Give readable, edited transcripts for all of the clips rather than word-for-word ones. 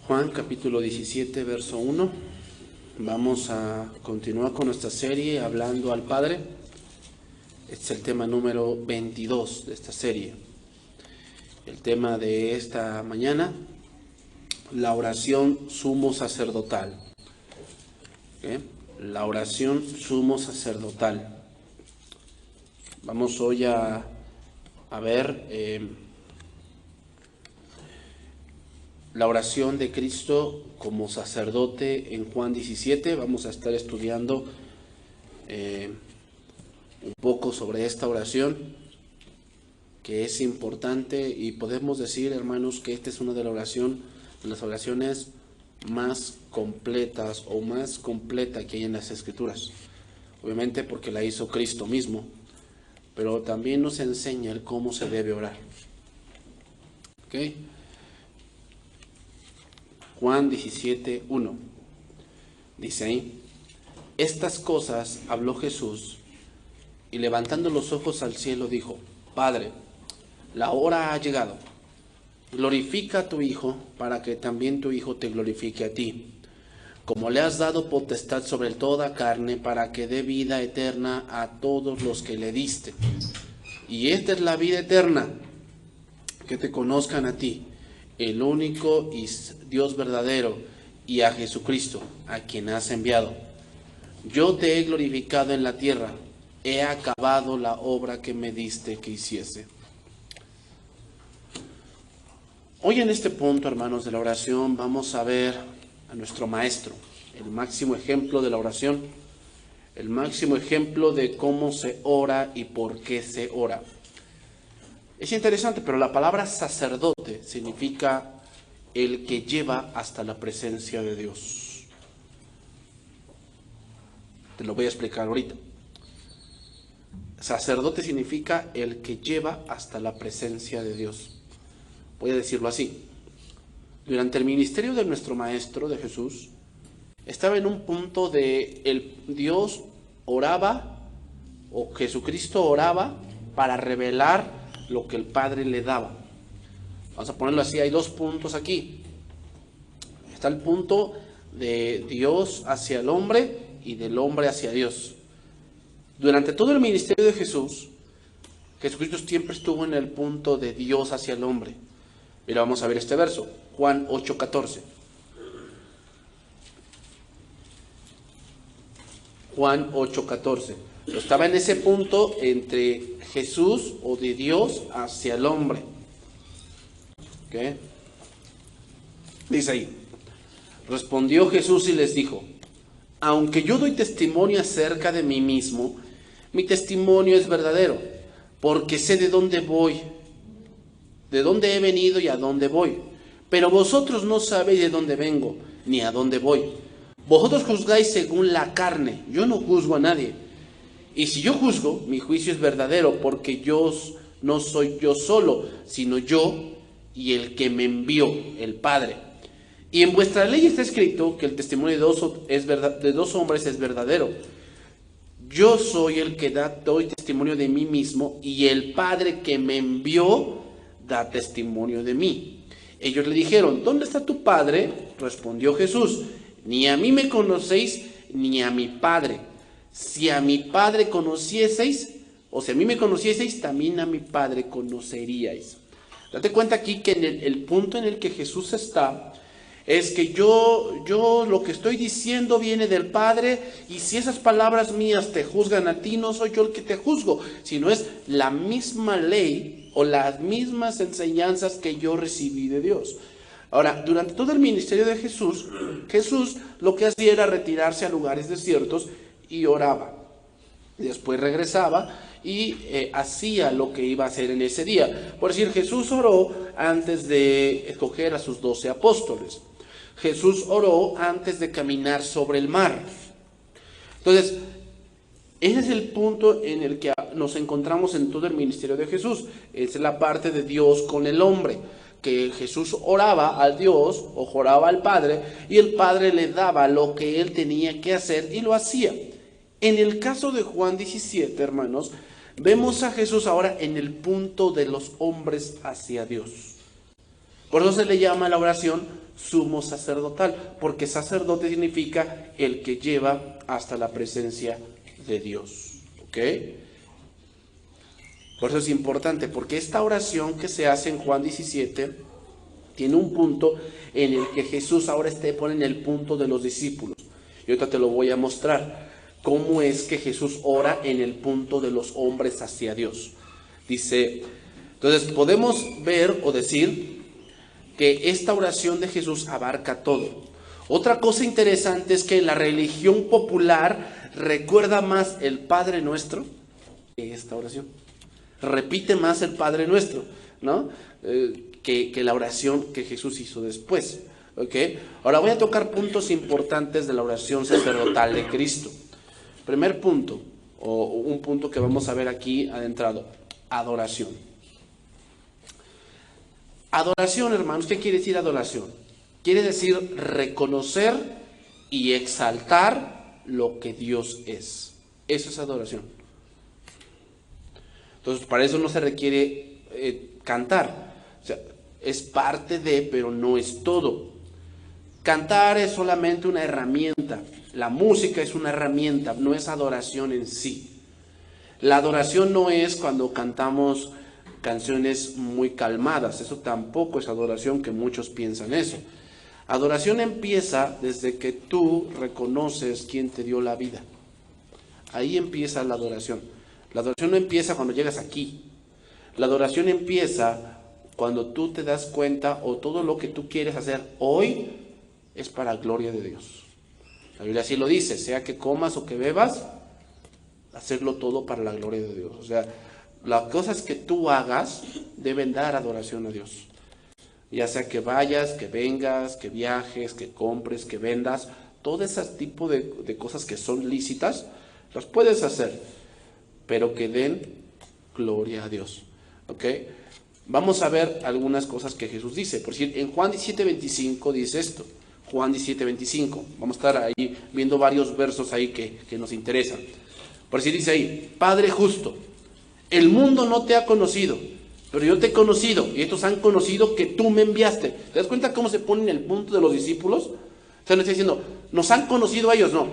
Juan capítulo 17, verso 1. Vamos a continuar con nuestra serie hablando al Padre. Este es el tema número 22 de esta serie. El tema de esta mañana, la oración sumo sacerdotal. ¿Okay? La oración sumo sacerdotal. Vamos hoy a ver la oración de Cristo como sacerdote en Juan 17. Vamos a estar estudiando un poco sobre esta oración, que es importante, y podemos decir, hermanos, que esta es una de las oraciones más completas o más completa que hay en las Escrituras. Obviamente porque la hizo Cristo mismo, pero también nos enseña el cómo se debe orar. ¿Ok? Juan 17, 1. Dice ahí: estas cosas habló Jesús, y levantando los ojos al cielo dijo: Padre, la hora ha llegado. Glorifica a tu Hijo, para que también tu Hijo te glorifique a ti, como le has dado potestad sobre toda carne, para que dé vida eterna a todos los que le diste. Y esta es la vida eterna, que te conozcan a ti, el único y Dios verdadero, y a Jesucristo, a quien has enviado. Yo te he glorificado en la tierra, he acabado la obra que me diste que hiciese. Hoy en este punto, hermanos, de la oración, vamos a ver a nuestro maestro, el máximo ejemplo de la oración, el máximo ejemplo de cómo se ora y por qué se ora. Es interesante, pero la palabra sacerdote significa el que lleva hasta la presencia de Dios. Te lo voy a explicar ahorita. Sacerdote significa el que lleva hasta la presencia de Dios. Voy a decirlo así. Durante el ministerio de nuestro Maestro, de Jesús, estaba en un punto de Dios oraba, o Jesucristo oraba para revelar lo que el Padre le daba. Vamos a ponerlo así, hay dos puntos aquí. Está el punto de Dios hacia el hombre y del hombre hacia Dios. Durante todo el ministerio de Jesús, Jesucristo siempre estuvo en el punto de Dios hacia el hombre. Mira, vamos a ver este verso, Juan 8:14. Juan 8:14. Estaba en ese punto entre Jesús o de Dios hacia el hombre. ¿Okay? Dice ahí: respondió Jesús y les dijo: aunque yo doy testimonio acerca de mí mismo, mi testimonio es verdadero, porque sé de dónde voy, de dónde he venido y a dónde voy. Pero vosotros no sabéis de dónde vengo, ni a dónde voy. Vosotros juzgáis según la carne, yo no juzgo a nadie. Y si yo juzgo, mi juicio es verdadero, porque yo no soy yo solo, sino yo y el que me envió, el Padre. Y en vuestra ley está escrito que el testimonio de dos hombres es verdadero. Yo soy el que doy testimonio de mí mismo, y el Padre que me envió da testimonio de mí. Ellos le dijeron: ¿dónde está tu Padre? Respondió Jesús: ni a mí me conocéis, ni a mi Padre. Si a mi Padre conocieseis, o si a mí me conocieseis, también a mi Padre conoceríais. Date cuenta aquí que en el punto en el que Jesús está, es que yo lo que estoy diciendo viene del Padre, y si esas palabras mías te juzgan a ti, no soy yo el que te juzgo, sino es la misma ley o las mismas enseñanzas que yo recibí de Dios. Ahora, durante todo el ministerio de Jesús lo que hacía era retirarse a lugares desiertos y oraba. Después regresaba y hacía lo que iba a hacer en ese día. Por decir, Jesús oró antes de escoger a sus 12 apóstoles. Jesús oró antes de caminar sobre el mar. Entonces, ese es el punto en el que nos encontramos en todo el ministerio de Jesús. Es la parte de Dios con el hombre, que Jesús oraba al Dios o oraba al Padre, y el Padre le daba lo que él tenía que hacer y lo hacía. En el caso de Juan 17, hermanos, vemos a Jesús ahora en el punto de los hombres hacia Dios. Por eso se le llama la oración sumo sacerdotal, porque sacerdote significa el que lleva hasta la presencia de Dios. ¿Ok? Por eso es importante, porque esta oración que se hace en Juan 17 tiene un punto en el que Jesús ahora pone en el punto de los discípulos. Y ahorita te lo voy a mostrar, cómo es que Jesús ora en el punto de los hombres hacia Dios. Dice, entonces podemos ver o decir que esta oración de Jesús abarca todo. Otra cosa interesante es que la religión popular recuerda más el Padre Nuestro que esta oración. Repite más el Padre Nuestro, ¿no? Que la oración que Jesús hizo después. ¿Okay? Ahora voy a tocar puntos importantes de la oración sacerdotal de Cristo. Primer punto, o un punto que vamos a ver aquí adentrado, adoración. Adoración, hermanos, ¿qué quiere decir adoración? Quiere decir reconocer y exaltar lo que Dios es. Eso es adoración. Entonces, para eso no se requiere cantar. O sea, es parte de, pero no es todo. Cantar es solamente una herramienta. La música es una herramienta, no es adoración en sí. La adoración no es cuando cantamos canciones muy calmadas. Eso tampoco es adoración, que muchos piensan eso. Adoración empieza desde que tú reconoces quién te dio la vida. Ahí empieza la adoración. La adoración no empieza cuando llegas aquí. La adoración empieza cuando tú te das cuenta o todo lo que tú quieres hacer hoy es para gloria de Dios. La Biblia así lo dice, sea que comas o que bebas, hacerlo todo para la gloria de Dios. O sea, las cosas que tú hagas deben dar adoración a Dios. Ya sea que vayas, que vengas, que viajes, que compres, que vendas, todo ese tipo de cosas que son lícitas, las puedes hacer, pero que den gloria a Dios. ¿Ok? Vamos a ver algunas cosas que Jesús dice. Por decir, en Juan 17:25 dice esto. Juan 17:25. Vamos a estar ahí viendo varios versos ahí que nos interesan. Por decir, dice ahí, Padre justo, el mundo no te ha conocido, pero yo te he conocido, y estos han conocido que tú me enviaste. ¿Te das cuenta cómo se pone en el punto de los discípulos? O sea, no está diciendo, nos han conocido a ellos, no.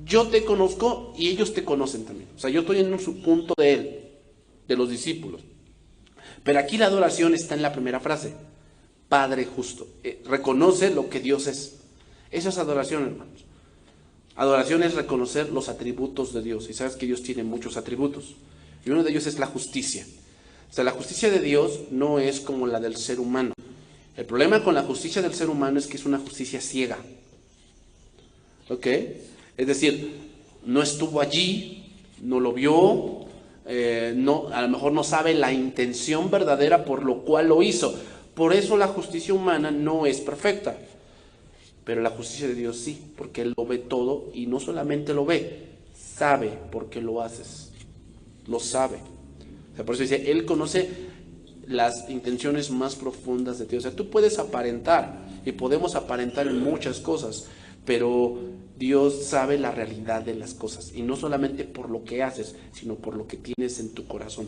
Yo te conozco y ellos te conocen también. O sea, yo estoy en un subpunto de él, de los discípulos. Pero aquí la adoración está en la primera frase. Padre justo. Reconoce lo que Dios es. Eso es adoración, hermanos. Adoración es reconocer los atributos de Dios. Y sabes que Dios tiene muchos atributos. Y uno de ellos es la justicia. O sea, la justicia de Dios no es como la del ser humano. El problema con la justicia del ser humano es que es una justicia ciega. ¿Ok? Es decir, no estuvo allí, no lo vio, no, a lo mejor no sabe la intención verdadera por lo cual lo hizo. Por eso la justicia humana no es perfecta. Pero la justicia de Dios sí, porque Él lo ve todo y no solamente lo ve, sabe por qué lo haces. Lo sabe. O sea, por eso dice, Él conoce las intenciones más profundas de Dios. O sea, tú puedes aparentar y podemos aparentar en muchas cosas, pero Dios sabe la realidad de las cosas. Y no solamente por lo que haces, sino por lo que tienes en tu corazón.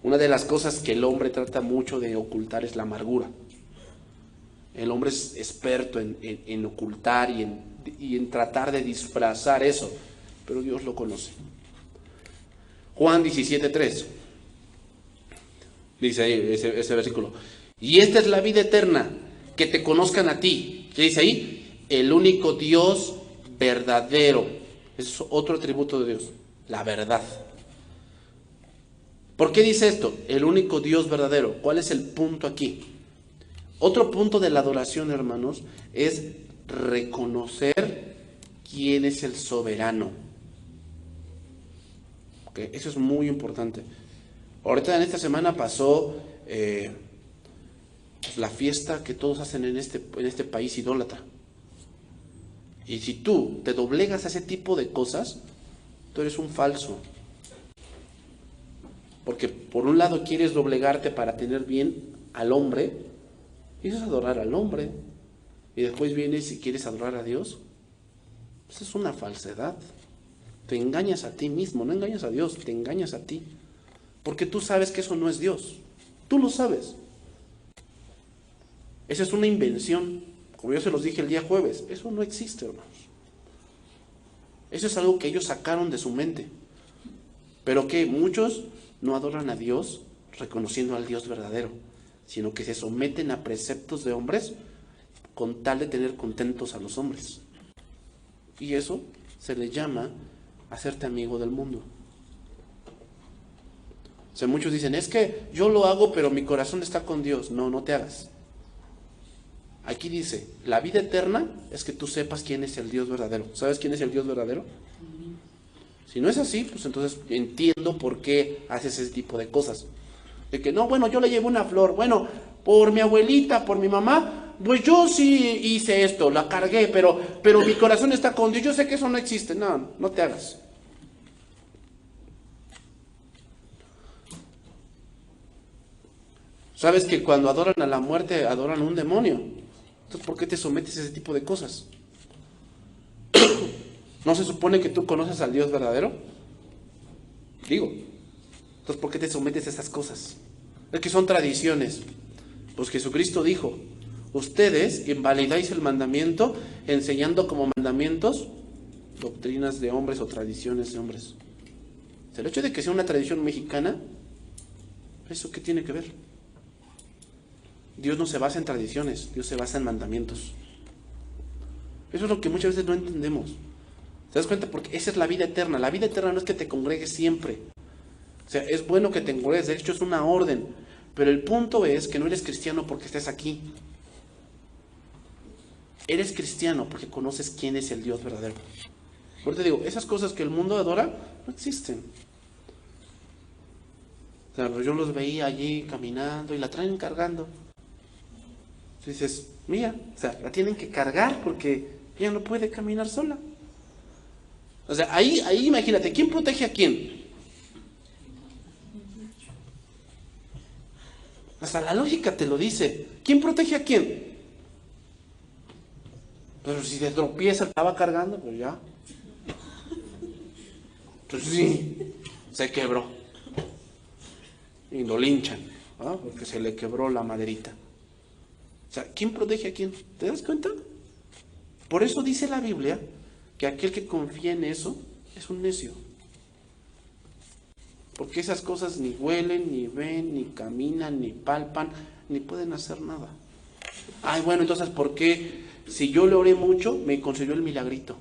Una de las cosas que el hombre trata mucho de ocultar es la amargura. El hombre es experto en ocultar y en tratar de disfrazar eso, pero Dios lo conoce. Juan 17:3 dice ahí ese versículo. Y esta es la vida eterna, que te conozcan a ti. ¿Qué dice ahí? El único Dios verdadero. Es otro atributo de Dios, la verdad. ¿Por qué dice esto? El único Dios verdadero. ¿Cuál es el punto aquí? Otro punto de la adoración, hermanos, es reconocer quién es el soberano. ¿Okay? Eso es muy importante. Ahorita en esta semana pasó la fiesta que todos hacen en este país idólatra. Y si tú te doblegas a ese tipo de cosas, tú eres un falso. Porque por un lado quieres doblegarte para tener bien al hombre, y eso es adorar al hombre. Y después vienes y quieres adorar a Dios. Eso es una falsedad. Te engañas a ti mismo, no engañas a Dios, te engañas a ti. Porque tú sabes que eso no es Dios. Tú lo sabes. Esa es una invención, como yo se los dije el día jueves. Eso no existe, hermanos. Eso es algo que ellos sacaron de su mente. Pero que muchos no adoran a Dios reconociendo al Dios verdadero, sino que se someten a preceptos de hombres con tal de tener contentos a los hombres. Y eso se le llama hacerte amigo del mundo. O sea, muchos dicen, es que yo lo hago, pero mi corazón está con Dios. No, no te hagas. Aquí dice, la vida eterna es que tú sepas quién es el Dios verdadero. ¿Sabes quién es el Dios verdadero? Si no es así, pues entonces entiendo por qué haces ese tipo de cosas. De que no, bueno, yo le llevo una flor. Bueno, por mi abuelita, por mi mamá, pues yo sí hice esto, la cargué, pero mi corazón está con Dios. Yo sé que eso no existe. No, no te hagas. ¿Sabes que cuando adoran a la muerte, adoran a un demonio? Entonces, ¿por qué te sometes a ese tipo de cosas? ¿No se supone que tú conoces al Dios verdadero? Digo, entonces ¿por qué te sometes a esas cosas? Es que son tradiciones. Pues Jesucristo dijo, ustedes invalidáis el mandamiento enseñando como mandamientos doctrinas de hombres o tradiciones de hombres. El hecho de que sea una tradición mexicana, ¿eso qué tiene que ver? Dios no se basa en tradiciones, Dios se basa en mandamientos. Eso es lo que muchas veces no entendemos. ¿Te das cuenta? Porque esa es la vida eterna. La vida eterna no es que te congregues siempre. O sea, es bueno que te congregues, de hecho es una orden. Pero el punto es que no eres cristiano porque estés aquí. Eres cristiano porque conoces quién es el Dios verdadero. Por eso te digo, esas cosas que el mundo adora no existen. O sea, yo los veía allí caminando y la traen cargando. Entonces dices, mira, o sea, la tienen que cargar porque ella no puede caminar sola. O sea, ahí imagínate, ¿quién protege a quién? Hasta la lógica te lo dice. ¿Quién protege a quién? Pero si se tropieza, la va cargando, pues ya. Entonces sí, se quebró. Y lo linchan, ¿no? Porque se le quebró la maderita. O sea, ¿quién protege a quién? ¿Te das cuenta? Por eso dice la Biblia que aquel que confía en eso es un necio. Porque esas cosas ni huelen, ni ven, ni caminan, ni palpan, ni pueden hacer nada. Ay, bueno, entonces, ¿por qué si yo le oré mucho, me concedió el milagrito?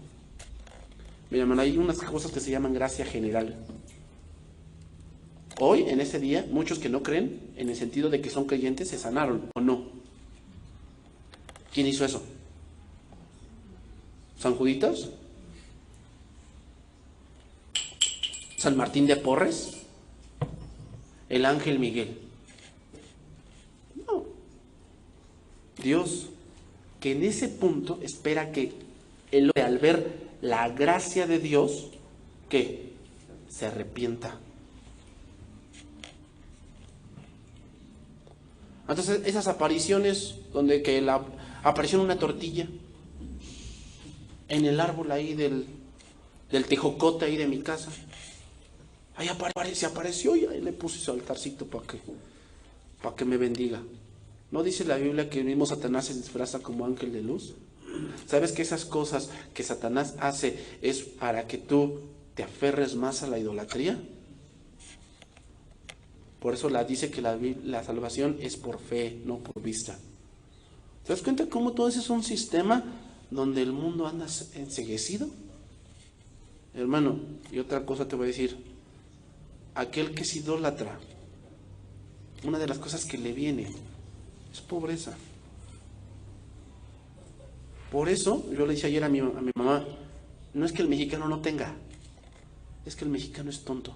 Me llaman, hay unas cosas que se llaman gracia general. Hoy, en ese día, muchos que no creen, en el sentido de que son creyentes, se sanaron, ¿o no? ¿Quién hizo eso? ¿San Juditas? ¿San Martín de Porres? ¿El ángel Miguel? No. Dios, que en ese punto espera que el hombre, al ver la gracia de Dios, que se arrepienta. Entonces, esas apariciones donde que apareció una tortilla en el árbol ahí del tejocote ahí de mi casa. Ahí apareció y ahí le puse su altarcito para que me bendiga. ¿No dice la Biblia que el mismo Satanás se disfraza como ángel de luz? ¿Sabes que esas cosas que Satanás hace es para que tú te aferres más a la idolatría? Por eso dice que la salvación es por fe, no por vista. ¿Te das cuenta cómo todo eso es un sistema donde el mundo anda enceguecido? Hermano, y otra cosa te voy a decir. Aquel que es idólatra, una de las cosas que le viene es pobreza. Por eso, yo le decía ayer a mi mamá, no es que el mexicano no tenga, es que el mexicano es tonto.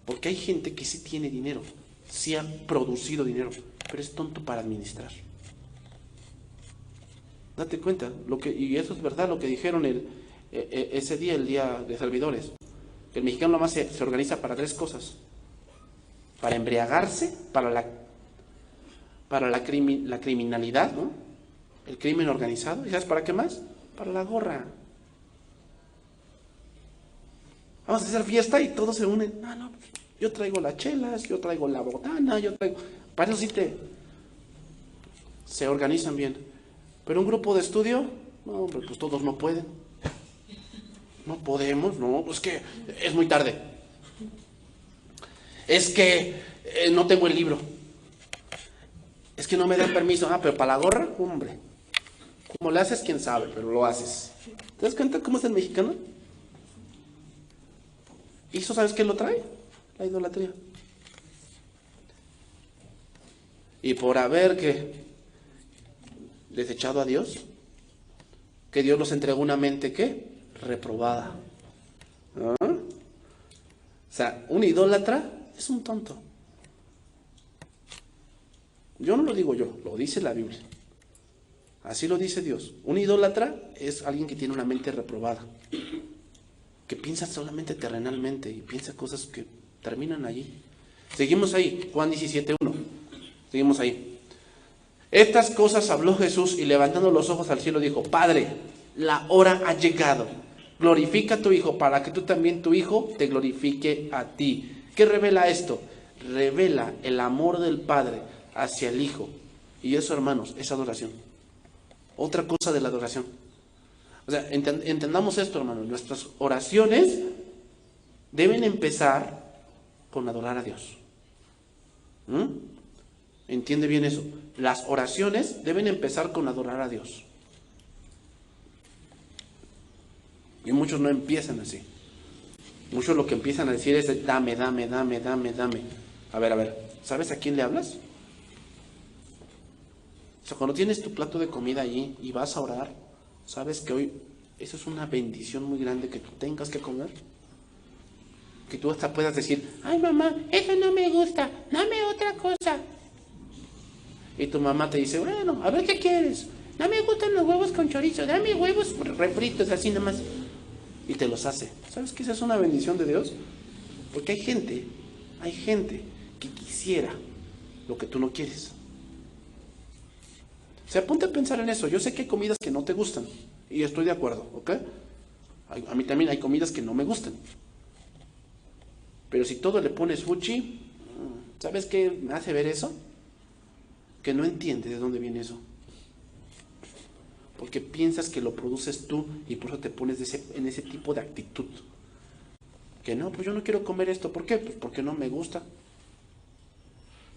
Porque hay gente que sí tiene dinero, sí ha producido dinero, pero es tonto para administrar. Date cuenta, y eso es verdad lo que dijeron ese día, el día de servidores. El mexicano nomás se organiza para tres cosas: para embriagarse, para la criminalidad, ¿no? El crimen organizado. ¿Y sabes para qué más? Para la gorra. Vamos a hacer fiesta y todos se unen. No, Yo traigo las chelas, yo traigo la botana, yo traigo... Para eso sí se organizan bien. Pero un grupo de estudio, no, hombre, pues todos no pueden. No podemos, no, pues que es muy tarde. Es que no tengo el libro. Es que no me dan permiso. Pero para la gorra, hombre. ¿Cómo le haces? Quién sabe, pero lo haces. ¿Te das cuenta cómo es el mexicano? ¿Y eso sabes qué lo trae? La idolatría. Y por haber desechado a Dios, que Dios los entregó una mente ¿qué? Reprobada. ¿Ah? O sea, un idólatra es un tonto. Yo no lo digo yo, lo dice la Biblia. Así lo dice Dios. Un idólatra es alguien que tiene una mente reprobada, que piensa solamente terrenalmente y piensa cosas que terminan allí. Seguimos ahí, Juan 17:1. Seguimos ahí. Estas cosas habló Jesús y levantando los ojos al cielo dijo: Padre, la hora ha llegado. Glorifica a tu Hijo para que tú también, tu Hijo, te glorifique a ti. ¿Qué revela esto? Revela el amor del Padre hacia el Hijo. Y eso, hermanos, es adoración. Otra cosa de la adoración. O sea, entendamos esto, hermanos. Nuestras oraciones deben empezar con adorar a Dios. Entiende bien eso. Las oraciones deben empezar con adorar a Dios. Y muchos no empiezan así. Muchos lo que empiezan a decir es dame, dame, dame, dame, dame. A ver, ¿sabes a quién le hablas? O sea, cuando tienes tu plato de comida allí y vas a orar, ¿sabes que hoy eso es una bendición muy grande que tú tengas que comer? Que tú hasta puedas decir: ay mamá, eso no me gusta, dame otra cosa. Y tu mamá te dice: bueno, a ver qué quieres. No me gustan los huevos con chorizo, dame huevos refritos así nada más. Y te los hace. ¿Sabes que esa es una bendición de Dios? Porque hay gente que quisiera lo que tú no quieres. O sea, ponte a pensar en eso. Yo sé que hay comidas que no te gustan y estoy de acuerdo, ¿ok? A mí también hay comidas que no me gustan. Pero si todo le pones fuchi, ¿sabes qué me hace ver eso? Que no entiende de dónde viene eso. Porque piensas que lo produces tú y por eso te pones en ese tipo de actitud. Que no, pues yo no quiero comer esto. ¿Por qué? Pues porque no me gusta.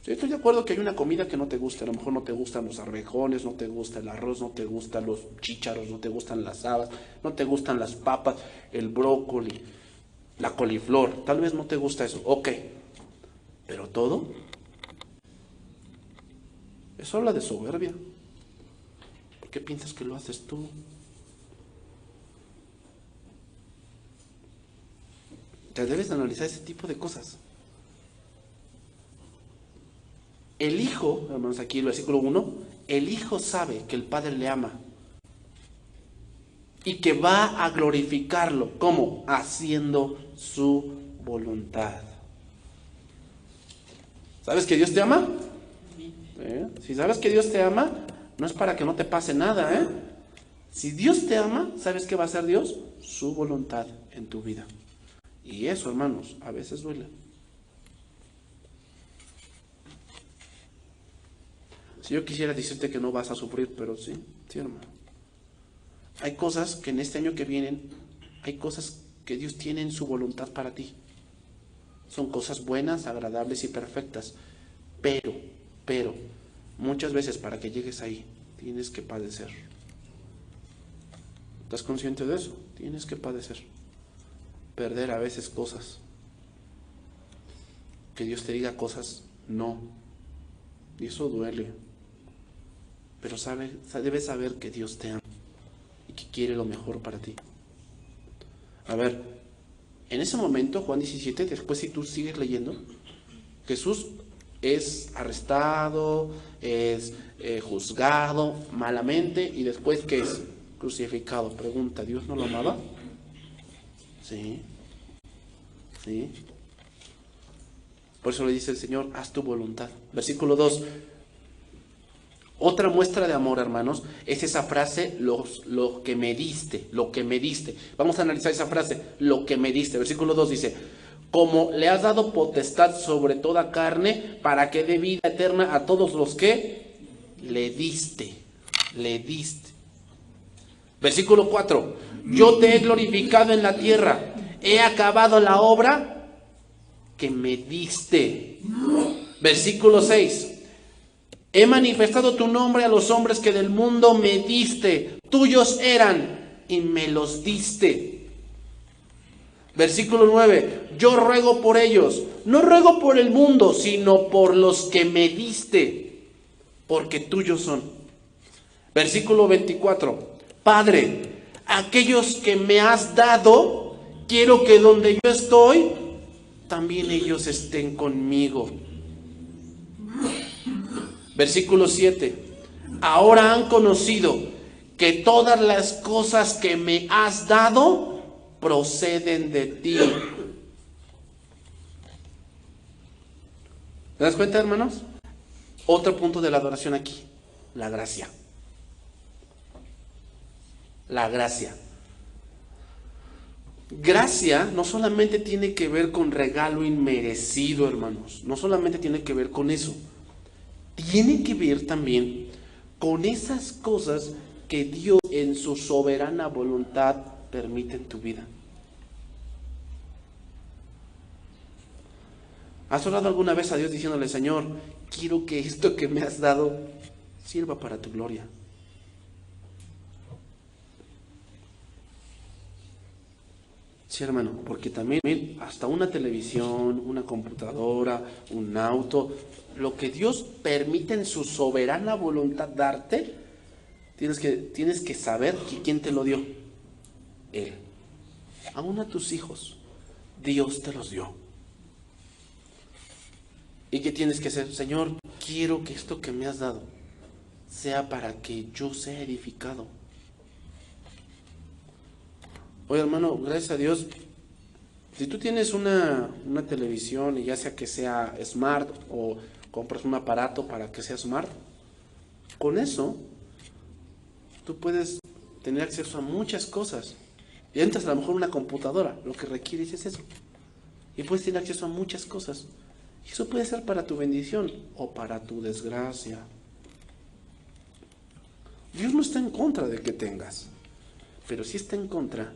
Sí, estoy de acuerdo que hay una comida que no te gusta. A lo mejor no te gustan los arvejones, no te gusta el arroz, no te gustan los chícharos, no te gustan las habas, no te gustan las papas, el brócoli, la coliflor. Tal vez no te gusta eso. Ok. Pero todo, eso habla de soberbia. ¿Por qué piensas que lo haces tú? Te debes analizar ese tipo de cosas. El Hijo, hermanos, aquí el versículo 1, el Hijo sabe que el Padre le ama y que va a glorificarlo. ¿Cómo? Haciendo su voluntad. ¿Sabes que Dios te ama? Si sabes que Dios te ama, no es para que no te pase nada, Si Dios te ama, ¿sabes qué va a hacer Dios? Su voluntad en tu vida. Y eso, hermanos, a veces duele. Si yo quisiera decirte que no vas a sufrir, pero sí, hermano. Hay cosas que en este año que vienen, hay cosas que Dios tiene en su voluntad para ti. Son cosas buenas, agradables y perfectas. Pero, muchas veces para que llegues ahí, tienes que padecer. ¿Estás consciente de eso? Tienes que padecer. Perder a veces cosas. Que Dios te diga cosas, no. Y eso duele. Pero debes saber que Dios te ama y que quiere lo mejor para ti. A ver, en ese momento, Juan 17, después si tú sigues leyendo, Jesús es arrestado, es juzgado malamente y después ¿qué es? Crucificado. Pregunta, ¿Dios no lo amaba? Sí. Por eso le dice el Señor: haz tu voluntad. Versículo 2. Otra muestra de amor, hermanos, es esa frase, lo que me diste, lo que me diste. Vamos a analizar esa frase, lo que me diste. Versículo 2 dice: como le has dado potestad sobre toda carne, para que dé vida eterna a todos los que le diste. Versículo 4. Yo te he glorificado en la tierra, he acabado la obra que me diste. Versículo 6. He manifestado tu nombre a los hombres que del mundo me diste. Tuyos eran y me los diste. Versículo 9. Yo ruego por ellos. No ruego por el mundo, sino por los que me diste, porque tuyos son. Versículo 24. Padre, aquellos que me has dado, quiero que donde yo estoy, también ellos estén conmigo. Versículo 7. Ahora han conocido que todas las cosas que me has dado proceden de ti. ¿Te das cuenta, hermanos? Otro punto de la adoración aquí, la gracia. La gracia. Gracia no solamente tiene que ver con regalo inmerecido, hermanos. No solamente tiene que ver con eso. Tiene que ver también con esas cosas que Dios en su soberana voluntad permite en tu vida. ¿Has orado alguna vez a Dios diciéndole, Señor, quiero que esto que me has dado sirva para tu gloria? Sí, hermano, porque también hasta una televisión, una computadora, un auto, lo que Dios permite en su soberana voluntad darte, tienes que saber que quién te lo dio. Él. Aún a tus hijos, Dios te los dio. ¿Y qué tienes que hacer? Señor, quiero que esto que me has dado sea para que yo sea edificado. Oye, hermano, gracias a Dios, si tú tienes una televisión, y ya sea que sea smart o compras un aparato para que sea smart, con eso tú puedes tener acceso a muchas cosas. Y entras a lo mejor una computadora, lo que requieres es eso. Y puedes tener acceso a muchas cosas. Y eso puede ser para tu bendición o para tu desgracia. Dios no está en contra de que tengas, pero sí está en contra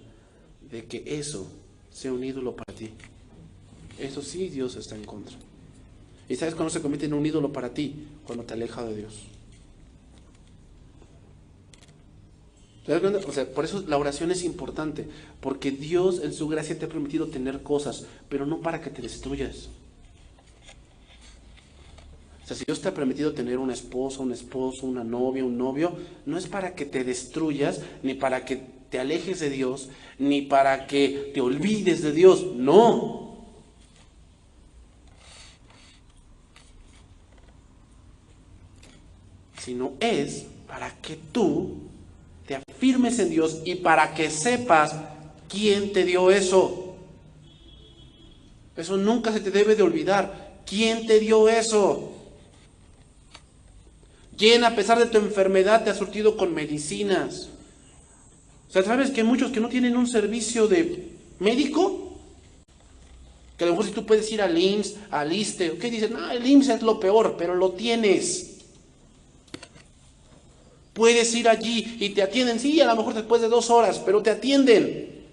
de que eso sea un ídolo para ti. Eso sí, Dios está en contra. ¿Y sabes cuándo se convierte en un ídolo para ti? Cuando te aleja de Dios. ¿Te das cuenta? O sea, por eso la oración es importante, porque Dios en su gracia te ha permitido tener cosas, pero no para que te destruyas. O sea, si Dios te ha permitido tener una esposa, un esposo, una novia, un novio, no es para que te destruyas, ni para que te alejes de Dios, ni para que te olvides de Dios, no. Sino es para que tú te afirmes en Dios y para que sepas quién te dio eso. Eso nunca se te debe de olvidar. ¿Quién te dio eso? ¿Quién a pesar de tu enfermedad te ha surtido con medicinas? O sea, ¿sabes que muchos que no tienen un servicio de médico? Que a lo mejor si tú puedes ir al IMSS, al ISSSTE, ¿qué dicen? No, el IMSS es lo peor, pero lo tienes. Puedes ir allí y te atienden, sí, a lo mejor después de 2 horas, pero te atienden.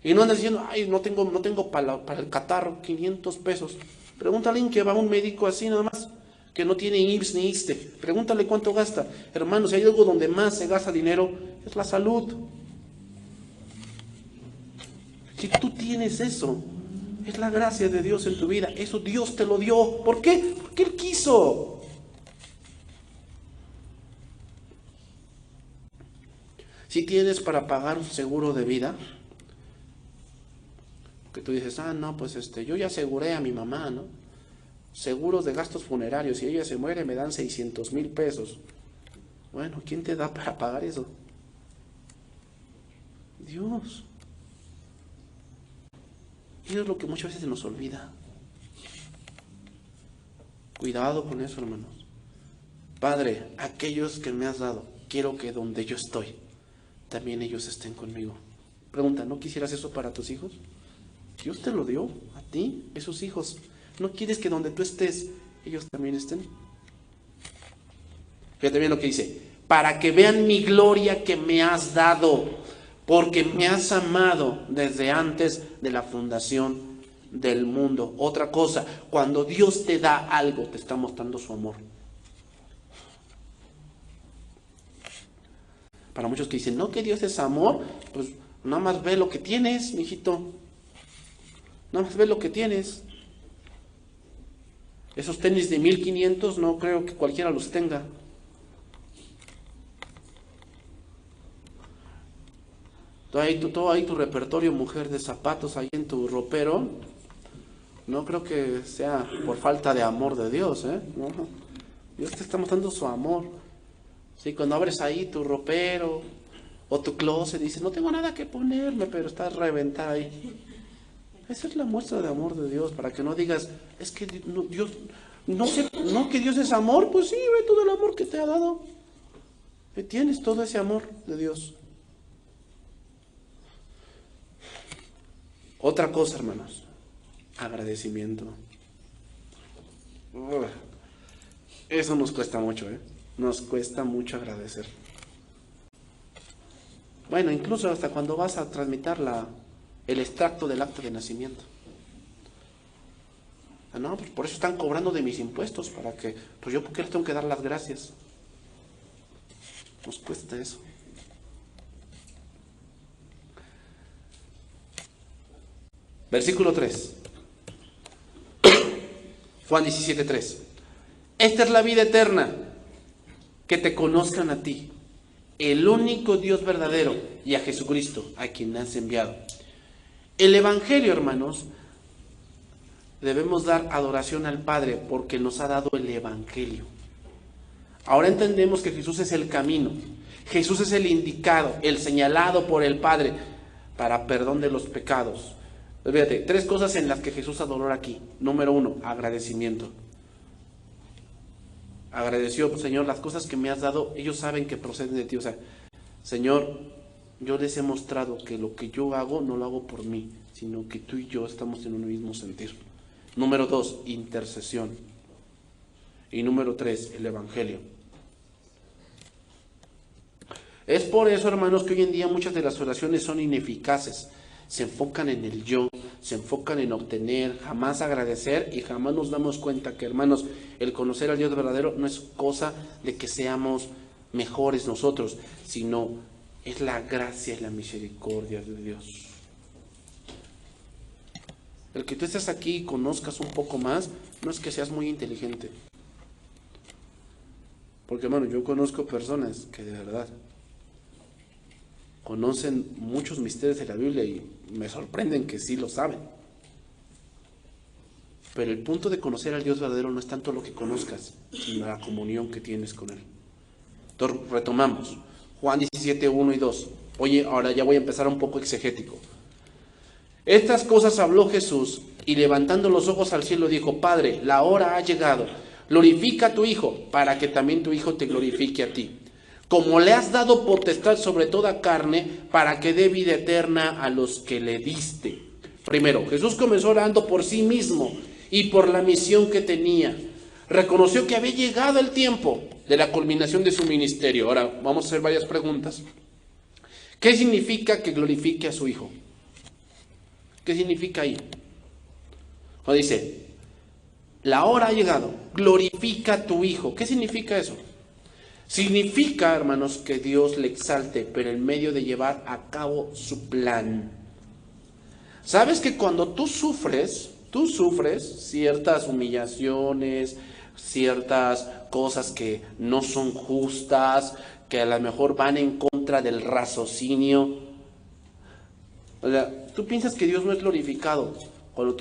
Y no andas diciendo, ay, no tengo para el catarro 500 pesos. Pregúntale a alguien que va a un médico así nada más, que no tiene IMSS ni ISSSTE. Pregúntale cuánto gasta. Hermano, si hay algo donde más se gasta dinero, es la salud. Si tú tienes eso, es la gracia de Dios en tu vida. Eso Dios te lo dio. ¿Por qué? Porque Él quiso. Si tienes para pagar un seguro de vida, que tú dices, no, pues yo ya aseguré a mi mamá, ¿no? Seguros de gastos funerarios, si ella se muere me dan 600,000 pesos. Bueno, ¿quién te da para pagar eso? Dios. Y eso es lo que muchas veces se nos olvida. Cuidado con eso, hermanos. Padre, aquellos que me has dado, quiero que donde yo estoy, también ellos estén conmigo. Pregunta, ¿no quisieras eso para tus hijos? Dios te lo dio a ti, esos hijos. ¿No quieres que donde tú estés, ellos también estén? Fíjate bien lo que dice. Para que vean mi gloria que me has dado, porque me has amado desde antes de la fundación del mundo. Otra cosa, cuando Dios te da algo, te está mostrando su amor. Para muchos que dicen, no, que Dios es amor, pues nada más ve lo que tienes, mijito. Nada más ve lo que tienes. Esos tenis de 1500 no creo que cualquiera los tenga. Todo ahí tu repertorio, mujer, de zapatos ahí en tu ropero, no creo que sea por falta de amor de Dios, ¿eh? No. Dios te está mostrando su amor. Sí, cuando abres ahí tu ropero o tu closet, dices, no tengo nada que ponerme, pero estás reventada ahí. Esa es la muestra de amor de Dios, para que no digas, es que Dios, no sé, no que Dios es amor, pues sí, ve todo el amor que te ha dado. Tienes todo ese amor de Dios. Otra cosa, hermanos, agradecimiento. Eso nos cuesta mucho, ¿eh? Nos cuesta mucho agradecer. Bueno, incluso hasta cuando vas a transmitir el extracto del acta de nacimiento. No, pues por eso están cobrando de mis impuestos, para que, pues yo, ¿por qué les tengo que dar las gracias? Nos cuesta eso. Versículo 3. Juan 17:3. Esta es la vida eterna, que te conozcan a ti, el único Dios verdadero, y a Jesucristo, a quien has enviado. El Evangelio, hermanos, debemos dar adoración al Padre porque nos ha dado el Evangelio. Ahora entendemos que Jesús es el camino, Jesús es el indicado, el señalado por el Padre para perdón de los pecados. Fíjate, 3 cosas en las que Jesús adoró aquí. Número 1, agradecimiento. Agradeció, Señor, las cosas que me has dado, ellos saben que proceden de ti. O sea, Señor, yo les he mostrado que lo que yo hago no lo hago por mí, sino que tú y yo estamos en un mismo sentir. Número 2, intercesión. Y número 3, el Evangelio. Es por eso, hermanos, que hoy en día muchas de las oraciones son ineficaces. Se enfocan en el yo, se enfocan en obtener, jamás agradecer, y jamás nos damos cuenta que, hermanos, el conocer al Dios verdadero no es cosa de que seamos mejores nosotros, sino es la gracia y la misericordia de Dios. El que tú estés aquí y conozcas un poco más, no es que seas muy inteligente. Porque, hermano, yo conozco personas que de verdad conocen muchos misterios de la Biblia y me sorprenden que sí lo saben. Pero el punto de conocer al Dios verdadero no es tanto lo que conozcas, sino la comunión que tienes con Él. Entonces, retomamos. Juan 17, 1 y 2. Oye, ahora ya voy a empezar un poco exegético. Estas cosas habló Jesús, y levantando los ojos al cielo dijo, Padre, la hora ha llegado. Glorifica a tu Hijo, para que también tu Hijo te glorifique a ti. Como le has dado potestad sobre toda carne, para que dé vida eterna a los que le diste. Primero, Jesús comenzó orando por sí mismo y por la misión que tenía. Reconoció que había llegado el tiempo de la culminación de su ministerio. Ahora, vamos a hacer varias preguntas. ¿Qué significa que glorifique a su Hijo? ¿Qué significa ahí? Cuando dice, la hora ha llegado, glorifica a tu Hijo. ¿Qué significa eso? Significa, hermanos, que Dios le exalte, pero en medio de llevar a cabo su plan. ¿Sabes que cuando tú sufres ciertas humillaciones, ciertas cosas que no son justas, que a lo mejor van en contra del raciocinio? O sea, tú piensas que Dios no es glorificado cuando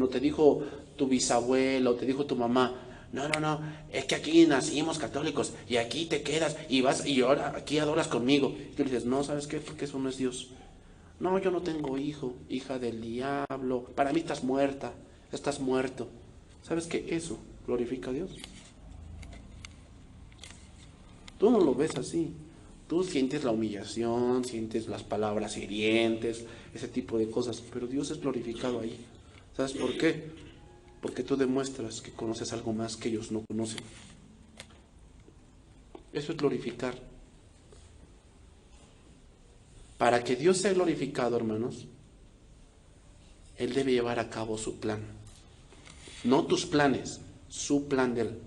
te dijo tu bisabuela o te dijo tu mamá, no, es que aquí nacimos católicos y aquí te quedas y vas y ahora aquí adoras conmigo. Y tú le dices, no, ¿sabes qué? Porque eso no es Dios. No, yo no tengo hijo, hija del diablo. Para mí estás muerta, estás muerto. ¿Sabes qué? Eso glorifica a Dios. Tú no lo ves así. Tú sientes la humillación, sientes las palabras hirientes, ese tipo de cosas, pero Dios es glorificado ahí. ¿Sabes por qué? Porque tú demuestras que conoces algo más que ellos no conocen. Eso es glorificar. Para que Dios sea glorificado, hermanos, Él debe llevar a cabo su plan. No tus planes, su plan de Él.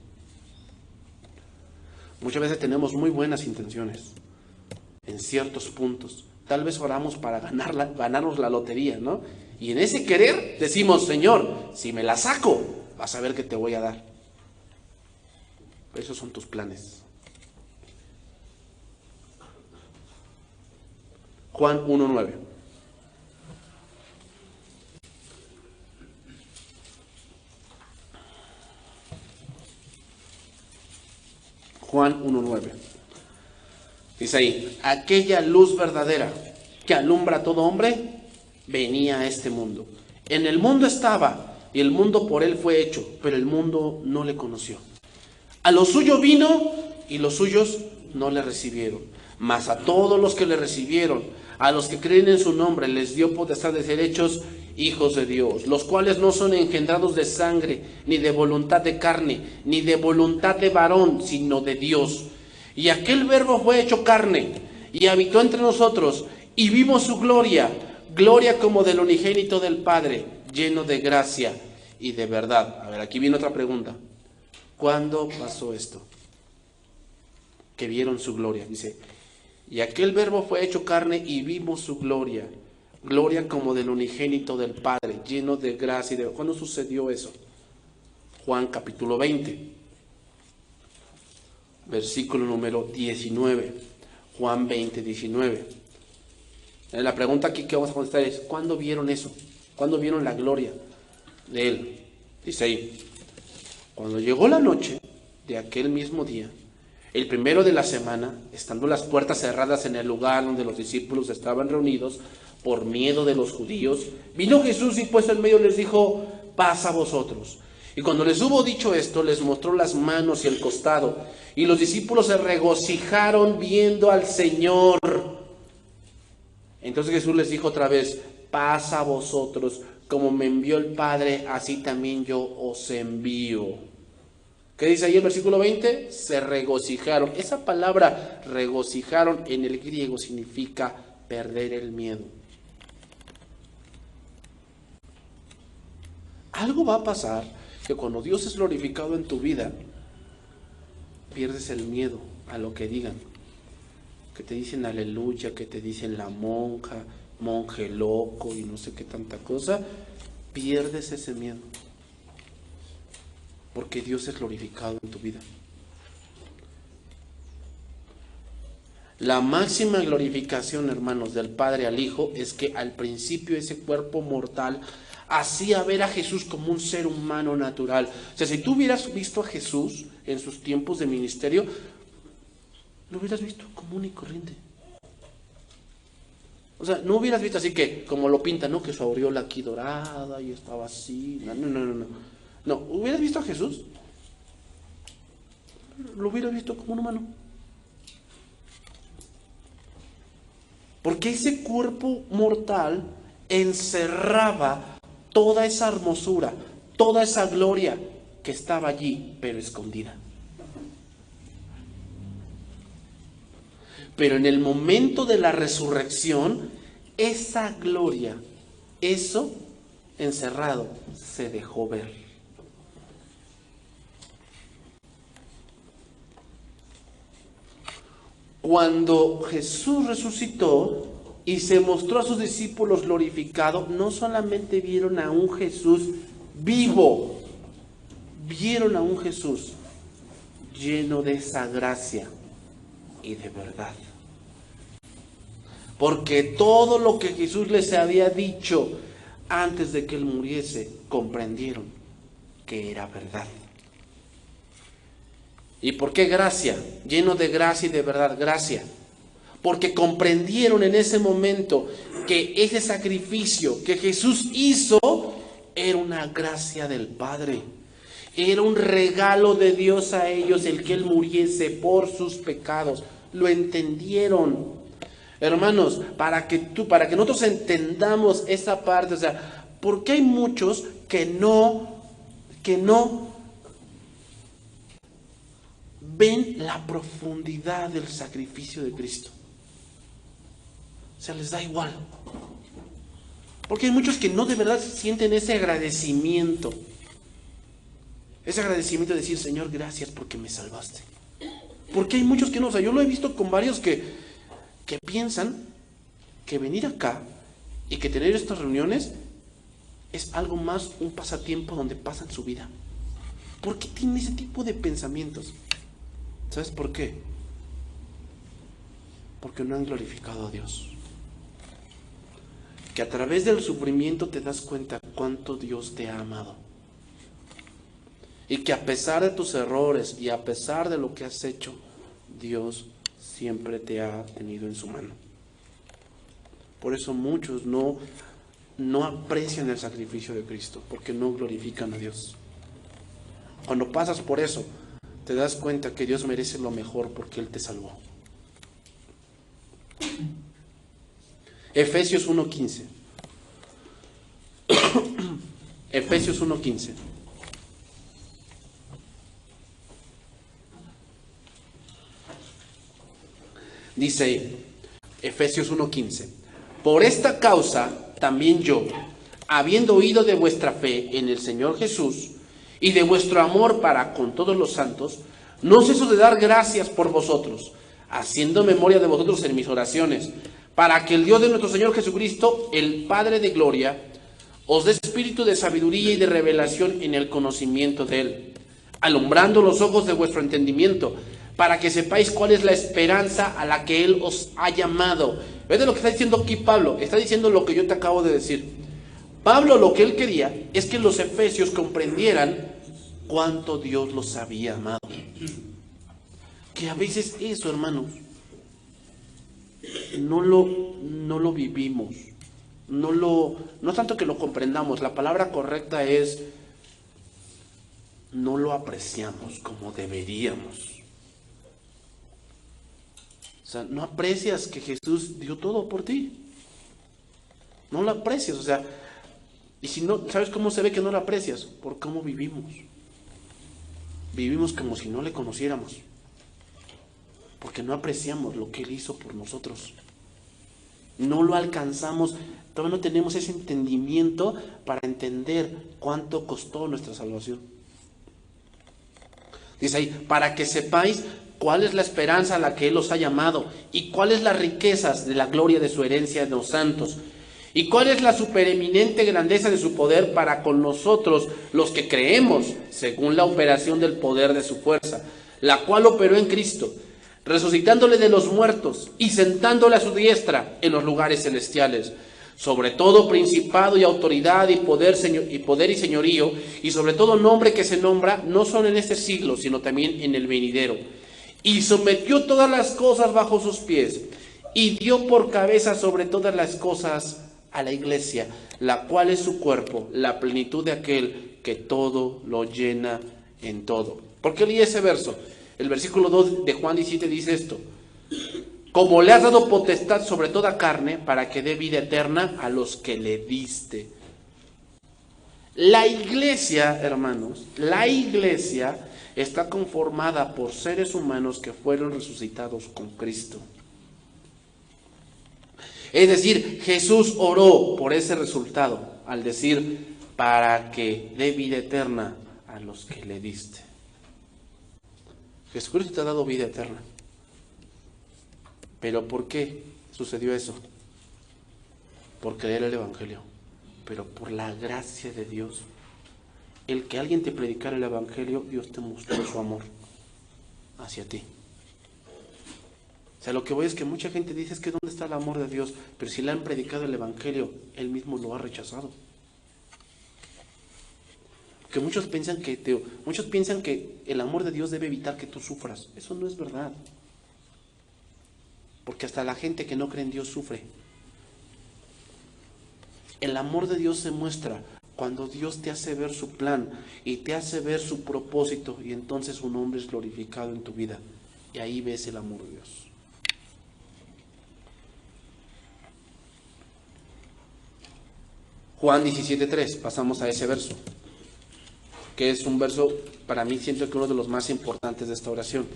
Muchas veces tenemos muy buenas intenciones en ciertos puntos. Tal vez oramos para ganarnos la lotería, ¿no? Y en ese querer decimos, Señor, si me la saco, vas a ver que te voy a dar. Esos son tus planes. Juan 1:9. Juan 1:9. Dice ahí, aquella luz verdadera que alumbra a todo hombre, venía a este mundo. En el mundo estaba, y el mundo por él fue hecho, pero el mundo no le conoció. A lo suyo vino, y los suyos no le recibieron. Mas a todos los que le recibieron, a los que creen en su nombre, les dio potestad de ser hechos hijos de Dios, los cuales no son engendrados de sangre, ni de voluntad de carne, ni de voluntad de varón, sino de Dios. Y aquel verbo fue hecho carne, y habitó entre nosotros, y vimos su gloria, gloria como del unigénito del Padre, lleno de gracia y de verdad. A ver, aquí viene otra pregunta. ¿Cuándo pasó esto? Que vieron su gloria. Dice, y aquel verbo fue hecho carne y vimos su gloria, gloria como del unigénito del Padre, lleno de gracia y de verdad. ¿Cuándo sucedió eso? Juan capítulo 20, versículo número 19. Juan 20, 19. La pregunta aquí que vamos a contestar es, ¿cuándo vieron eso? ¿Cuándo vieron la gloria de Él? Dice ahí, cuando llegó la noche de aquel mismo día, el primero de la semana, estando las puertas cerradas en el lugar donde los discípulos estaban reunidos, por miedo de los judíos, vino Jesús y puesto en medio les dijo, paz a vosotros. Y cuando les hubo dicho esto, les mostró las manos y el costado, y los discípulos se regocijaron viendo al Señor. Entonces Jesús les dijo otra vez, paz a vosotros, como me envió el Padre, así también yo os envío. ¿Qué dice ahí el versículo 20? Se regocijaron. Esa palabra regocijaron en el griego significa perder el miedo. Algo va a pasar que cuando Dios es glorificado en tu vida, pierdes el miedo a lo que digan. Que te dicen aleluya, que te dicen la monja, monje loco y no sé qué tanta cosa. Pierdes ese miedo. Porque Dios es glorificado en tu vida. La máxima glorificación, hermanos, del Padre al Hijo es que al principio ese cuerpo mortal hacía ver a Jesús como un ser humano natural. O sea, si tú hubieras visto a Jesús en sus tiempos de ministerio, lo hubieras visto común y corriente. O sea, no hubieras visto así que, como lo pintan, ¿no? Que su aureola aquí dorada y estaba así. No. No, hubieras visto a Jesús, lo hubieras visto como un humano. Porque ese cuerpo mortal encerraba toda esa hermosura, toda esa gloria que estaba allí, pero escondida. Pero en el momento de la resurrección, esa gloria, eso encerrado, se dejó ver. Cuando Jesús resucitó y se mostró a sus discípulos glorificado, no solamente vieron a un Jesús vivo, vieron a un Jesús lleno de esa gracia y de verdad. Porque todo lo que Jesús les había dicho antes de que Él muriese, comprendieron que era verdad. ¿Y por qué gracia? Lleno de gracia y de verdad, gracia. Porque comprendieron en ese momento que ese sacrificio que Jesús hizo era una gracia del Padre. Era un regalo de Dios a ellos el que Él muriese por sus pecados, lo entendieron. Hermanos, para que nosotros entendamos esa parte, o sea, porque hay muchos que no ven la profundidad del sacrificio de Cristo. O sea, les da igual. Porque hay muchos que no de verdad sienten ese agradecimiento. Ese agradecimiento de decir, Señor, gracias porque me salvaste. Porque hay muchos que no, o sea, yo lo he visto con varios que piensan que venir acá y que tener estas reuniones es algo más, un pasatiempo donde pasan su vida. ¿Por qué tienen ese tipo de pensamientos? ¿Sabes por qué? Porque no han glorificado a Dios. Que a través del sufrimiento te das cuenta cuánto Dios te ha amado. Y que a pesar de tus errores y a pesar de lo que has hecho, Dios siempre te ha tenido en su mano. Por eso muchos no aprecian el sacrificio de Cristo, porque no glorifican a Dios. Cuando pasas por eso, te das cuenta que Dios merece lo mejor porque Él te salvó. Efesios 1:15. Efesios 1:15. Dice Efesios 1:15: por esta causa también yo, habiendo oído de vuestra fe en el Señor Jesús y de vuestro amor para con todos los santos, no ceso de dar gracias por vosotros, haciendo memoria de vosotros en mis oraciones, para que el Dios de nuestro Señor Jesucristo, el Padre de gloria, os dé espíritu de sabiduría y de revelación en el conocimiento de Él, alumbrando los ojos de vuestro entendimiento, para que sepáis cuál es la esperanza a la que Él os ha llamado. ¿Ves de lo que está diciendo aquí Pablo? Está diciendo lo que yo te acabo de decir. Pablo lo que él quería es que los efesios comprendieran cuánto Dios los había amado. Que a veces eso, hermanos, no lo vivimos. No tanto que lo comprendamos, la palabra correcta es no lo apreciamos como deberíamos. O sea, no aprecias que Jesús dio todo por ti. No lo aprecias, o sea, y si no, ¿sabes cómo se ve que no lo aprecias? Por cómo vivimos. Vivimos como si no le conociéramos. Porque no apreciamos lo que Él hizo por nosotros. No lo alcanzamos, todavía no tenemos ese entendimiento para entender cuánto costó nuestra salvación. Dice ahí, para que sepáis cuál es la esperanza a la que Él os ha llamado y cuáles las riquezas de la gloria de su herencia en los santos y cuál es la supereminente grandeza de su poder para con nosotros los que creemos, según la operación del poder de su fuerza, la cual operó en Cristo, resucitándole de los muertos y sentándole a su diestra en los lugares celestiales, sobre todo principado y autoridad y poder y señorío, y sobre todo nombre que se nombra no solo en este siglo, sino también en el venidero. Y sometió todas las cosas bajo sus pies, y dio por cabeza sobre todas las cosas a la iglesia, la cual es su cuerpo, la plenitud de aquel que todo lo llena en todo. ¿Por qué leí ese verso? El versículo 2 de Juan 17 dice esto: como le has dado potestad sobre toda carne, para que dé vida eterna a los que le diste. La iglesia, hermanos, la iglesia está conformada por seres humanos que fueron resucitados con Cristo. Es decir, Jesús oró por ese resultado al decir, para que dé vida eterna a los que le diste. Jesucristo te ha dado vida eterna. ¿Pero por qué sucedió eso? Por creer el Evangelio, pero por la gracia de Dios. El que alguien te predicara el Evangelio, Dios te mostró su amor hacia ti. O sea, lo que voy es que mucha gente dice, es que ¿dónde está el amor de Dios? Pero si le han predicado el Evangelio, Él mismo lo ha rechazado. Que muchos piensan que el amor de Dios debe evitar que tú sufras. Eso no es verdad. Porque hasta la gente que no cree en Dios sufre. El amor de Dios se muestra cuando Dios te hace ver su plan y te hace ver su propósito, y entonces su nombre es glorificado en tu vida. Y ahí ves el amor de Dios. Juan 17:3, pasamos a ese verso, que es un verso, para mí siento que uno de los más importantes de esta oración.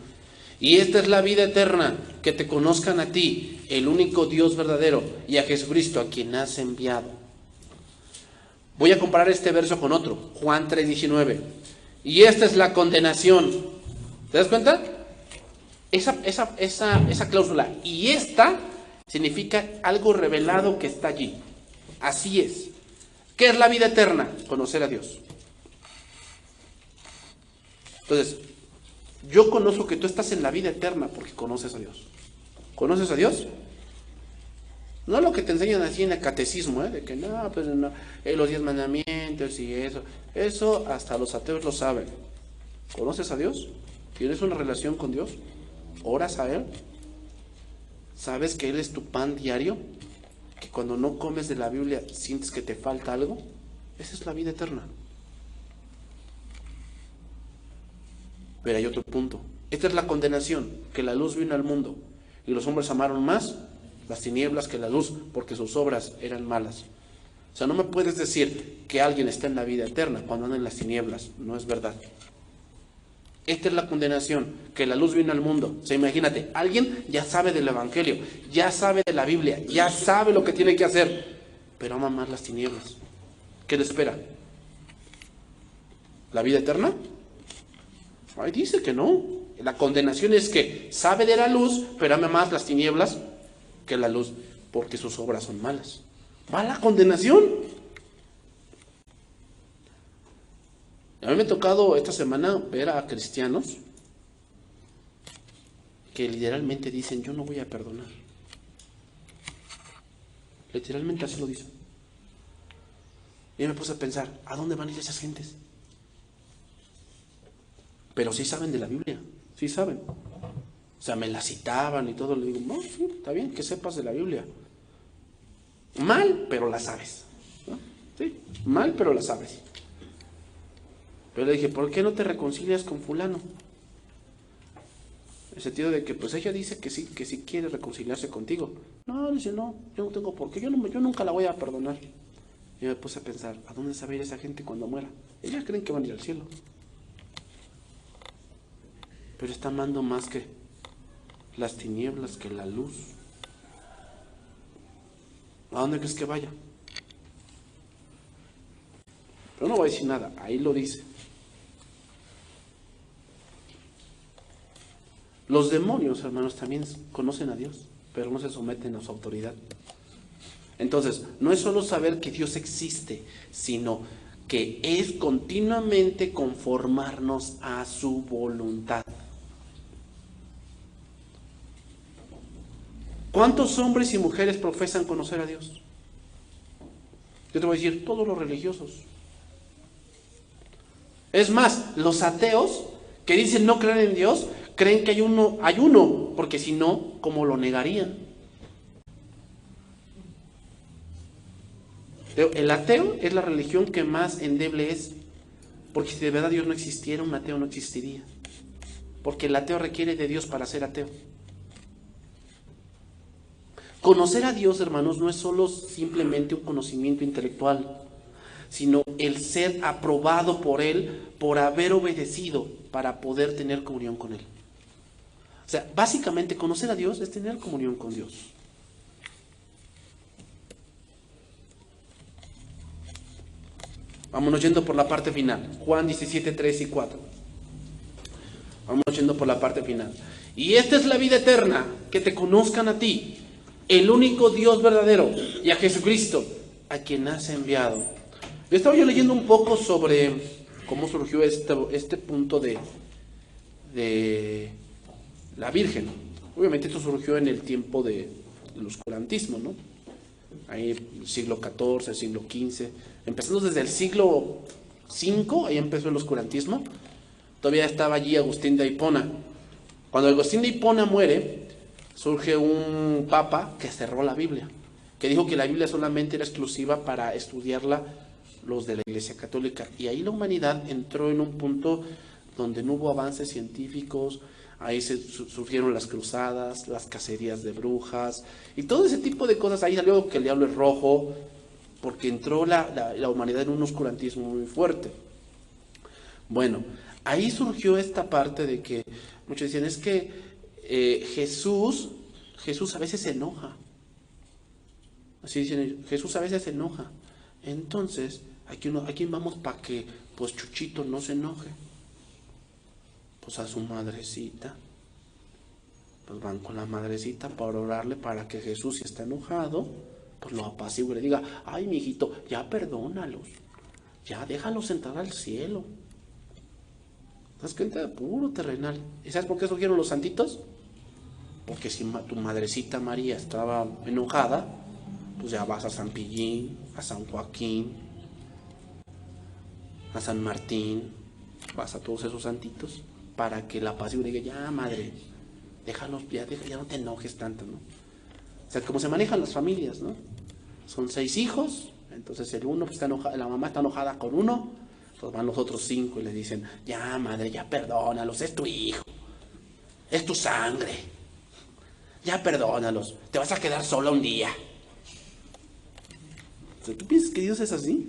Y esta es la vida eterna, que te conozcan a ti, el único Dios verdadero, y a Jesucristo, a quien has enviado. Voy a comparar este verso con otro, Juan 3:19. Y esta es la condenación. ¿Te das cuenta? Esa cláusula. Y esta significa algo revelado que está allí. Así es. ¿Qué es la vida eterna? Conocer a Dios. Entonces, yo conozco que tú estás en la vida eterna porque conoces a Dios. ¿Conoces a Dios? No lo que te enseñan así en el catecismo, de que no, pues no, los 10 mandamientos y eso. Eso hasta los ateos lo saben. ¿Conoces a Dios? ¿Tienes una relación con Dios? ¿Oras a Él? ¿Sabes que Él es tu pan diario? ¿Que cuando no comes de la Biblia sientes que te falta algo? Esa es la vida eterna. Pero hay otro punto. Esta es la condenación, que la luz vino al mundo y los hombres amaron más las tinieblas que la luz, porque sus obras eran malas. O sea, no me puedes decir que alguien está en la vida eterna cuando anda en las tinieblas. No es verdad. Esta es la condenación, que la luz vino al mundo. O sea, imagínate, alguien ya sabe del Evangelio, ya sabe de la Biblia, ya sabe lo que tiene que hacer, pero ama más las tinieblas. ¿Qué le espera? ¿La vida eterna? Ahí dice que no. La condenación es que sabe de la luz, pero ama más las tinieblas que la luz, porque sus obras son malas. ¿Va a la condenación? A mí me ha tocado esta semana ver a cristianos que literalmente dicen, yo no voy a perdonar. Literalmente así lo dicen. Y me puse a pensar, ¿a dónde van a ir esas gentes? Pero sí saben de la Biblia, sí saben. O sea, me la citaban y todo. Le digo, no, sí, está bien que sepas de la Biblia. Mal, pero la sabes, ¿no? Sí, mal, pero la sabes. Pero le dije, ¿por qué no te reconcilias con fulano? En el sentido de que, pues ella dice que sí quiere reconciliarse contigo. No, dice, no, yo no tengo por qué, yo nunca la voy a perdonar. Y me puse a pensar, ¿a dónde se va a ir esa gente cuando muera? Ellas creen que van a ir al cielo. Pero está amando más que las tinieblas, que la luz. ¿A dónde crees que vaya? Pero no voy a decir nada, ahí lo dice. Los demonios, hermanos, también conocen a Dios, pero no se someten a su autoridad. Entonces, no es solo saber que Dios existe, sino que es continuamente conformarnos a su voluntad. ¿Cuántos hombres y mujeres profesan conocer a Dios? Yo te voy a decir, todos los religiosos. Es más, los ateos que dicen no creer en Dios, creen que hay uno, porque si no, ¿cómo lo negarían? El ateo es la religión que más endeble es, porque si de verdad Dios no existiera, un ateo no existiría. Porque el ateo requiere de Dios para ser ateo. Conocer a Dios, hermanos, no es solo simplemente un conocimiento intelectual, sino el ser aprobado por Él por haber obedecido para poder tener comunión con Él. O sea, básicamente conocer a Dios es tener comunión con Dios. Vámonos yendo por la parte final. Juan 17, 3 y 4. Vámonos yendo por la parte final. Y esta es la vida eterna, que te conozcan a ti, el único Dios verdadero, y a Jesucristo, a quien has enviado. Estaba yo leyendo un poco sobre cómo surgió este punto de la Virgen. Obviamente esto surgió en el tiempo del oscurantismo, ¿no? Ahí siglo XIV, siglo XV, empezando desde el siglo V, ahí empezó el oscurantismo. Todavía estaba allí Agustín de Hipona. Cuando Agustín de Hipona muere, surge un papa que cerró la Biblia, que dijo que la Biblia solamente era exclusiva para estudiarla los de la Iglesia Católica. Y ahí la humanidad entró en un punto donde no hubo avances científicos. Ahí surgieron las cruzadas, las cacerías de brujas y todo ese tipo de cosas. Ahí salió que el diablo es rojo, porque entró la humanidad en un oscurantismo muy fuerte. Bueno, ahí surgió esta parte de que muchos decían, es que Jesús a veces se enoja. Así dicen, Jesús a veces se enoja. Entonces, ¿a quién vamos para que pues Chuchito no se enoje? Pues a su madrecita. Pues van con la madrecita para orarle para que Jesús, si está enojado, pues lo apacigüe y le diga, ay, mijito, ya perdónalos, ya déjalos entrar al cielo. ¿Sabes qué? Puro terrenal. ¿Y sabes por qué surgieron los santitos? Porque si tu madrecita María estaba enojada, pues ya vas a San Pillín, a San Joaquín, a San Martín, vas a todos esos santitos para que la apacigüe y diga, ya madre, déjalos, ya no te enojes tanto, ¿no? O sea, como se manejan las familias, ¿no? Son 6 hijos, entonces el uno pues, está enojado, la mamá está enojada con uno, pues van los otros 5 y le dicen, ya madre, ya perdónalos, es tu hijo, es tu sangre, ya perdónalos, te vas a quedar sola un día. O sea, ¿tú piensas que Dios es así?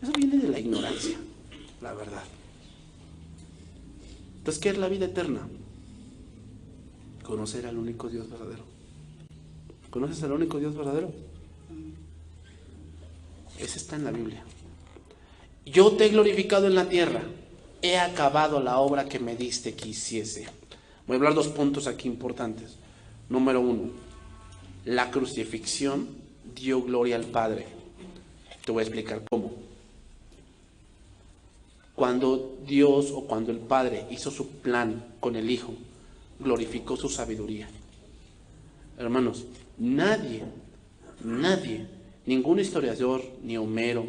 Eso viene de la ignorancia, la verdad. Entonces, ¿qué es la vida eterna? Conocer al único Dios verdadero. ¿Conoces al único Dios verdadero? Ese está en la Biblia. Yo te he glorificado en la tierra, he acabado la obra que me diste que hiciese. Voy a hablar 2 puntos aquí importantes. Número 1, la crucifixión dio gloria al Padre. Te voy a explicar cómo. Cuando Dios o cuando el Padre hizo su plan con el Hijo, glorificó su sabiduría. Hermanos, nadie, ningún historiador, ni Homero,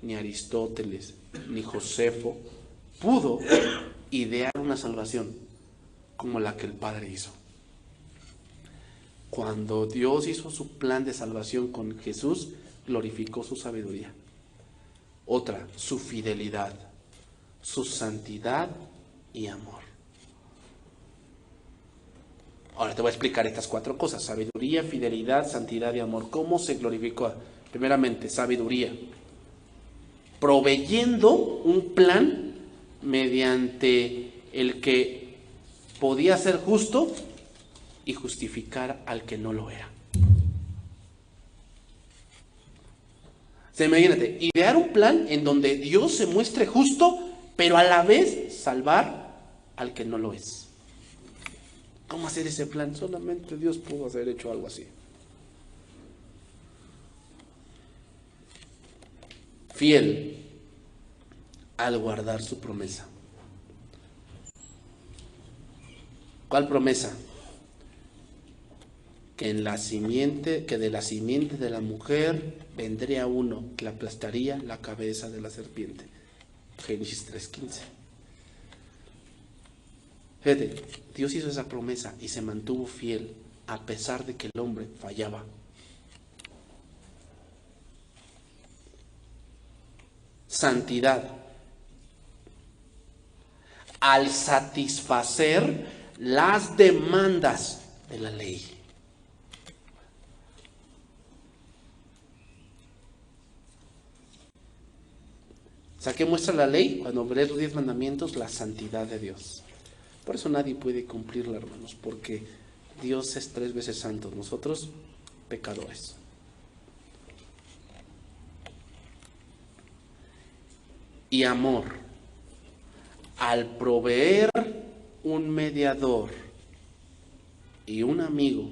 ni Aristóteles, ni Josefo, pudo idear una salvación como la que el Padre hizo. Cuando Dios hizo su plan de salvación con Jesús, glorificó su sabiduría. Otra, su fidelidad, su santidad y amor. Ahora te voy a explicar estas 4 cosas: sabiduría, fidelidad, santidad y amor. ¿Cómo se glorificó? Primeramente, sabiduría, proveyendo un plan mediante el que podía ser justo y justificar al que no lo era. O sea, imagínate, idear un plan en donde Dios se muestre justo, pero a la vez salvar al que no lo es. ¿Cómo hacer ese plan? Solamente Dios pudo haber hecho algo así. Fiel al guardar su promesa. ¿Cuál promesa? Que de la simiente de la mujer vendría uno que le aplastaría la cabeza de la serpiente. Génesis 3:15. Fíjate, Dios hizo esa promesa y se mantuvo fiel a pesar de que el hombre fallaba. Santidad. Al satisfacer las demandas de la ley. O sea, ¿qué muestra la ley? Cuando lees los 10 mandamientos, la santidad de Dios. Por eso nadie puede cumplirla, hermanos, porque Dios es 3 veces santo, nosotros pecadores. Y amor, al proveer un mediador y un amigo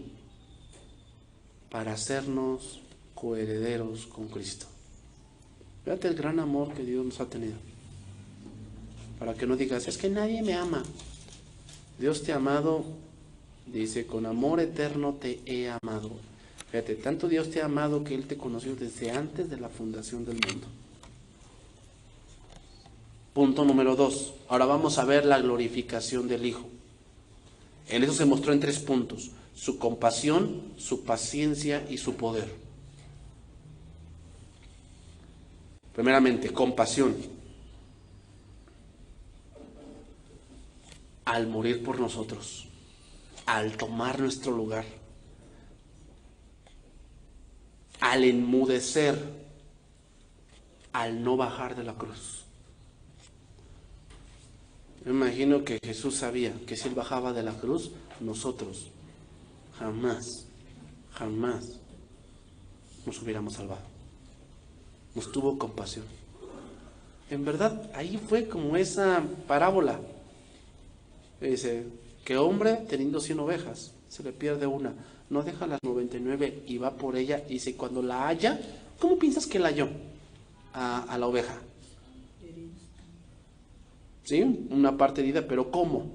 para hacernos coherederos con Cristo. Fíjate el gran amor que Dios nos ha tenido. Para que no digas, es que nadie me ama. Dios te ha amado, dice, con amor eterno te he amado. Fíjate, tanto Dios te ha amado que Él te conoció desde antes de la fundación del mundo. Punto número 2. Ahora vamos a ver la glorificación del Hijo. En eso se mostró en 3 puntos: su compasión, su paciencia y su poder. Primeramente, compasión. Al morir por nosotros, al tomar nuestro lugar, al enmudecer, al no bajar de la cruz. Me imagino que Jesús sabía que si Él bajaba de la cruz, nosotros jamás nos hubiéramos salvado. Nos tuvo compasión. En verdad, ahí fue como esa parábola. Dice, que hombre teniendo 100 ovejas, se le pierde una, no deja las 99 y va por ella, y dice, cuando la halla, ¿cómo piensas que la halló a la oveja? ¿Sí? Una parte herida, pero ¿cómo?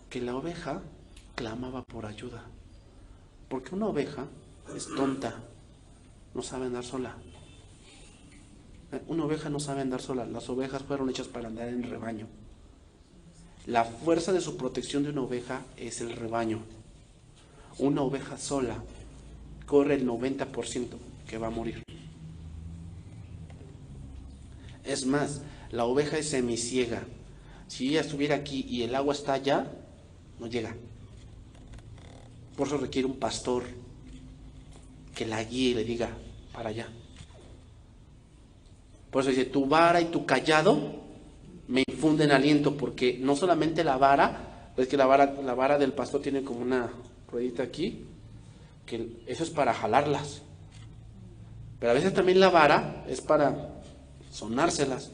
Que la oveja clamaba por ayuda. Porque una oveja es tonta, no sabe andar sola. Una oveja no sabe andar sola. Las ovejas fueron hechas para andar en rebaño. La fuerza de su protección de una oveja es el rebaño. Una oveja sola corre el 90% que va a morir. Es más, la oveja es semiciega. Si ella estuviera aquí y el agua está allá, no llega. Por eso requiere un pastor que la guíe y le diga para allá. Por eso dice, tu vara y tu cayado me infunden aliento, porque no solamente la vara, es que la vara del pastor tiene como una ruedita aquí, que eso es para jalarlas. Pero a veces también la vara es para sonárselas.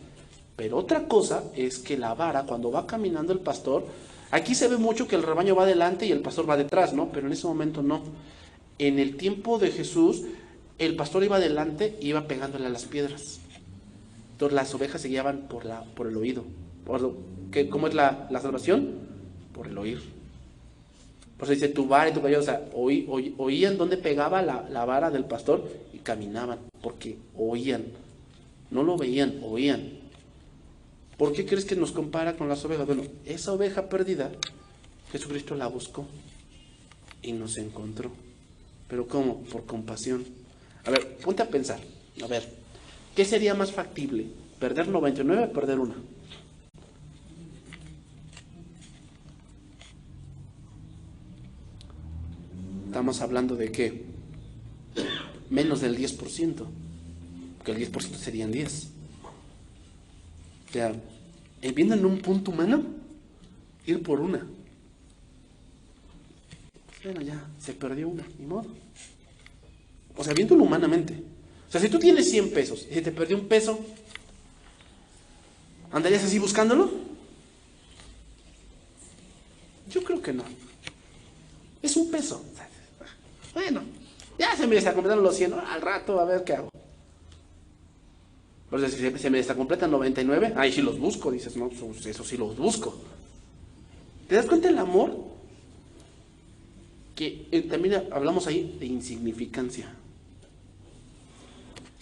Pero otra cosa es que la vara, cuando va caminando el pastor, aquí se ve mucho que el rebaño va adelante y el pastor va detrás, ¿no? Pero en ese momento no. En el tiempo de Jesús, el pastor iba adelante y iba pegándole a las piedras. Entonces las ovejas se guiaban por el oído. ¿Cómo es la salvación? Por el oír. Por eso dice tu vara y tu cayado. O sea, oían dónde pegaba la vara del pastor y caminaban, porque oían. No lo veían, oían. ¿Por qué crees que nos compara con las ovejas? Bueno, esa oveja perdida, Jesucristo la buscó y nos encontró. ¿Pero cómo? Por compasión. A ver, ponte a pensar. A ver, ¿qué sería más factible? ¿Perder 99 o perder una? Estamos hablando de ¿qué? Menos del 10%. Porque el 10% serían 10. O sea, viendo en un punto humano, ir por una. Bueno, ya, se perdió una, ni modo. O sea, viéndolo humanamente. O sea, si tú tienes 100 pesos y se te perdió un peso, ¿andarías así buscándolo? Yo creo que no. Es un peso. Bueno, ya se me desacompletaron los 100, al rato a ver qué hago. Pero si se me descompletan 99, ahí sí los busco, dices, no, eso sí los busco. ¿Te das cuenta del amor? Que también hablamos ahí de insignificancia.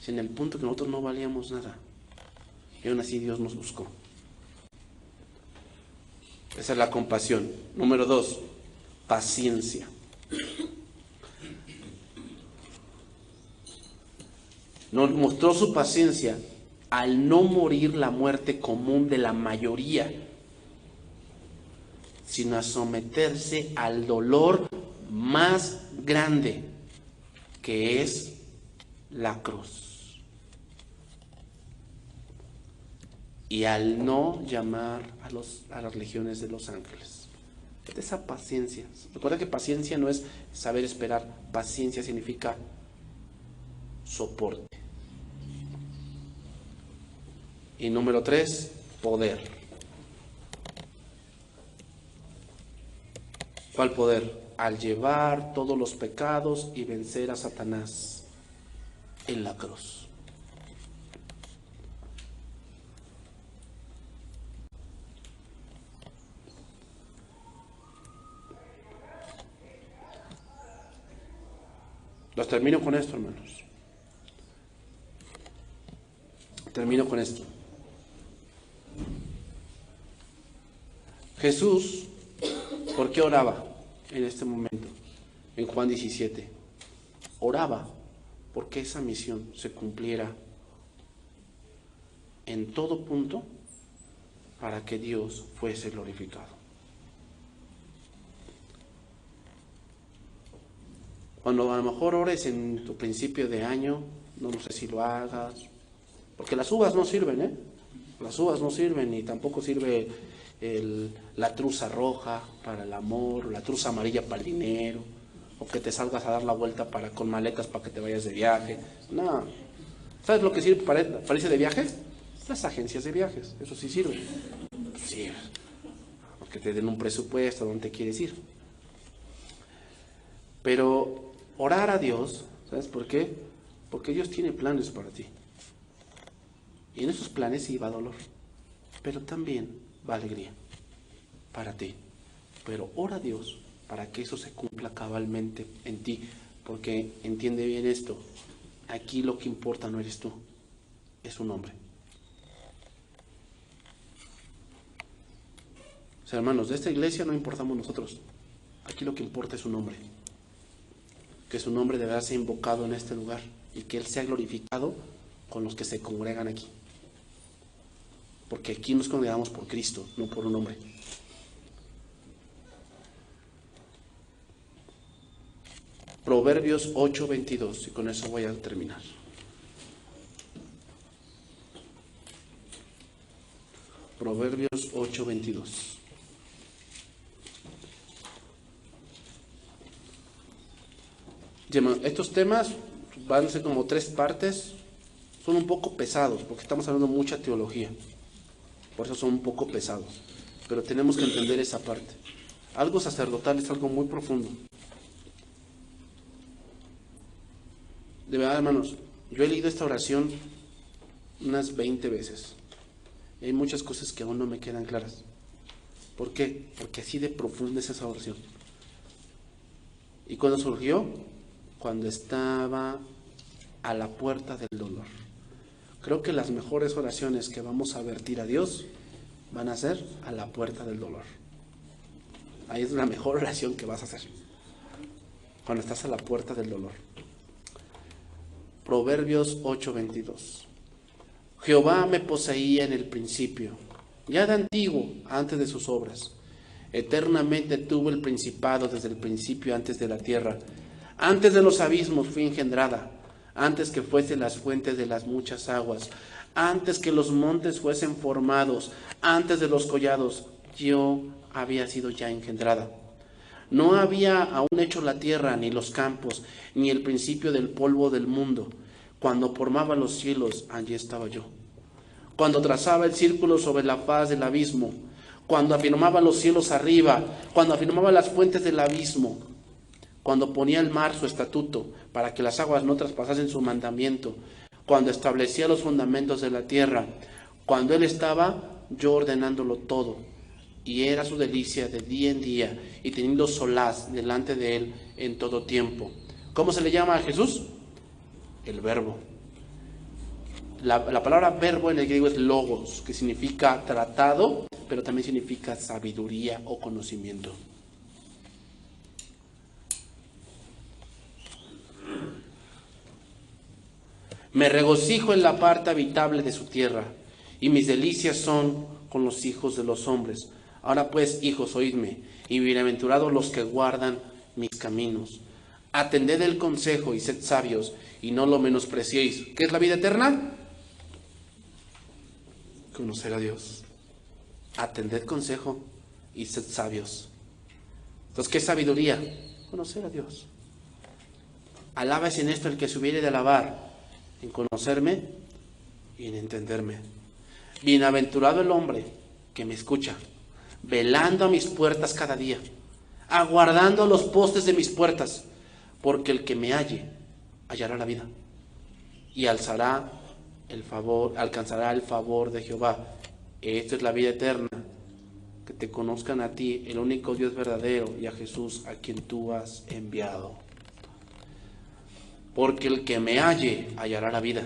En el punto que nosotros no valíamos nada. Y aún así Dios nos buscó. Esa es la compasión. Número 2, paciencia. Nos mostró su paciencia al no morir la muerte común de la mayoría, sino a someterse al dolor más grande, que es la cruz. Y al no llamar a las legiones de los ángeles. Esa paciencia. Recuerda que paciencia no es saber esperar. Paciencia significa soporte. Y número 3, poder. ¿Cuál poder? Al llevar todos los pecados y vencer a Satanás en la cruz. Los termino con esto, hermanos. Termino con esto. Jesús, ¿por qué oraba en este momento? En Juan 17. Oraba porque esa misión se cumpliera en todo punto para que Dios fuese glorificado. Cuando a lo mejor ores en tu principio de año, no sé si lo hagas, porque las uvas no sirven, ¿eh? Las uvas no sirven, y tampoco sirve la truza roja para el amor, o la truza amarilla para el dinero, o que te salgas a dar la vuelta con maletas para que te vayas de viaje. No. ¿Sabes lo que sirve para irse de viaje? Las agencias de viajes, eso sí sirve. Sí, porque te den un presupuesto a dónde quieres ir. Pero orar a Dios, ¿sabes por qué? Porque Dios tiene planes para ti. Y en esos planes sí va dolor, pero también va alegría para ti. Pero ora a Dios para que eso se cumpla cabalmente en ti, porque entiende bien esto, aquí lo que importa no eres tú, es un hombre. O sea, hermanos, de esta iglesia no importamos nosotros, aquí lo que importa es un hombre, que su nombre deberá ser invocado en este lugar y que Él sea glorificado con los que se congregan aquí. Porque aquí nos congregamos por Cristo, no por un hombre. Proverbios 8:22, y con eso voy a terminar. Proverbios 8:22. Estos temas van a ser como 3 partes, son un poco pesados, porque estamos hablando de mucha teología. Por eso son un poco pesados, pero tenemos que entender esa parte. Algo sacerdotal es algo muy profundo. De verdad, hermanos, yo he leído esta oración unas 20 veces. Y hay muchas cosas que aún no me quedan claras. ¿Por qué? Porque así de profunda es esa oración. ¿Y cuándo surgió? Cuando estaba a la puerta del dolor. Creo que las mejores oraciones que vamos a vertir a Dios van a ser a la puerta del dolor. Ahí es la mejor oración que vas a hacer, cuando estás a la puerta del dolor. Proverbios 8:22. Jehová me poseía en el principio, ya de antiguo, antes de sus obras. Eternamente tuvo el principado desde el principio, antes de la tierra. Antes de los abismos fui engendrada, antes que fuesen las fuentes de las muchas aguas, antes que los montes fuesen formados, antes de los collados, yo había sido ya engendrada. No había aún hecho la tierra, ni los campos, ni el principio del polvo del mundo. Cuando formaba los cielos, allí estaba yo. Cuando trazaba el círculo sobre la faz del abismo, cuando afirmaba los cielos arriba, cuando afirmaba las fuentes del abismo, cuando ponía el mar su estatuto, para que las aguas no traspasasen su mandamiento, cuando establecía los fundamentos de la tierra, cuando Él estaba, yo ordenándolo todo, y era su delicia de día en día, y teniendo solaz delante de Él en todo tiempo. ¿Cómo se le llama a Jesús? El Verbo. La palabra verbo en el griego es logos, que significa tratado, pero también significa sabiduría o conocimiento. Me regocijo en la parte habitable de su tierra, y mis delicias son con los hijos de los hombres. Ahora pues, hijos, oídme, y bienaventurados los que guardan mis caminos. Atended el consejo y sed sabios, y no lo menospreciéis. ¿Qué es la vida eterna? Conocer a Dios. Atended consejo y sed sabios. Entonces, ¿qué es sabiduría? Conocer a Dios. Alábase en esto el que se hubiere de alabar, en conocerme y en entenderme. Bienaventurado el hombre que me escucha, velando a mis puertas cada día, aguardando los postes de mis puertas, porque el que me halle hallará la vida y alcanzará el favor de Jehová. Esta es la vida eterna, que te conozcan a ti, el único Dios verdadero, y a Jesús, a quien tú has enviado. Porque el que me halle hallará la vida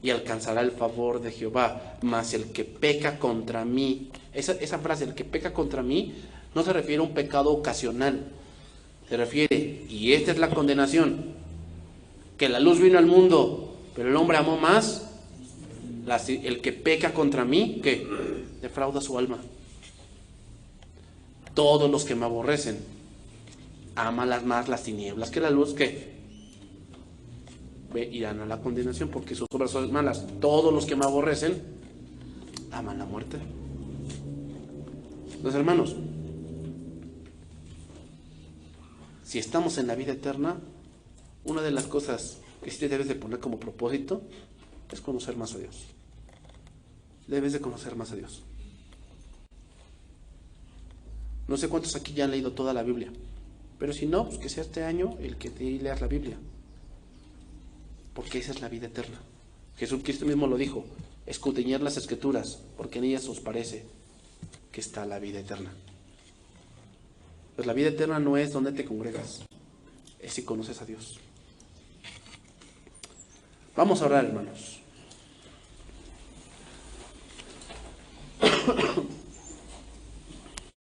y alcanzará el favor de Jehová. Mas el que peca contra mí, esa frase, el que peca contra mí, no se refiere a un pecado ocasional. Se refiere, y esta es la condenación, que la luz vino al mundo, pero el hombre amó más. El que peca contra mí, ¿qué? Defrauda su alma. Todos los que me aborrecen ama más las tinieblas que la luz, ¿qué? Irán a la condenación porque sus obras son malas. Todos los que me aborrecen aman la muerte. Los hermanos, si estamos en la vida eterna, una de las cosas que sí te debes de poner como propósito es conocer más a Dios. Debes de conocer más a Dios. No sé cuántos aquí ya han leído toda la Biblia, pero si no, pues que sea este año el que te leas la Biblia, porque esa es la vida eterna. Jesucristo mismo lo dijo: escudriñad las Escrituras, porque en ellas os parece que está la vida eterna. Pues la vida eterna no es donde te congregas, es si conoces a Dios. Vamos a orar, hermanos.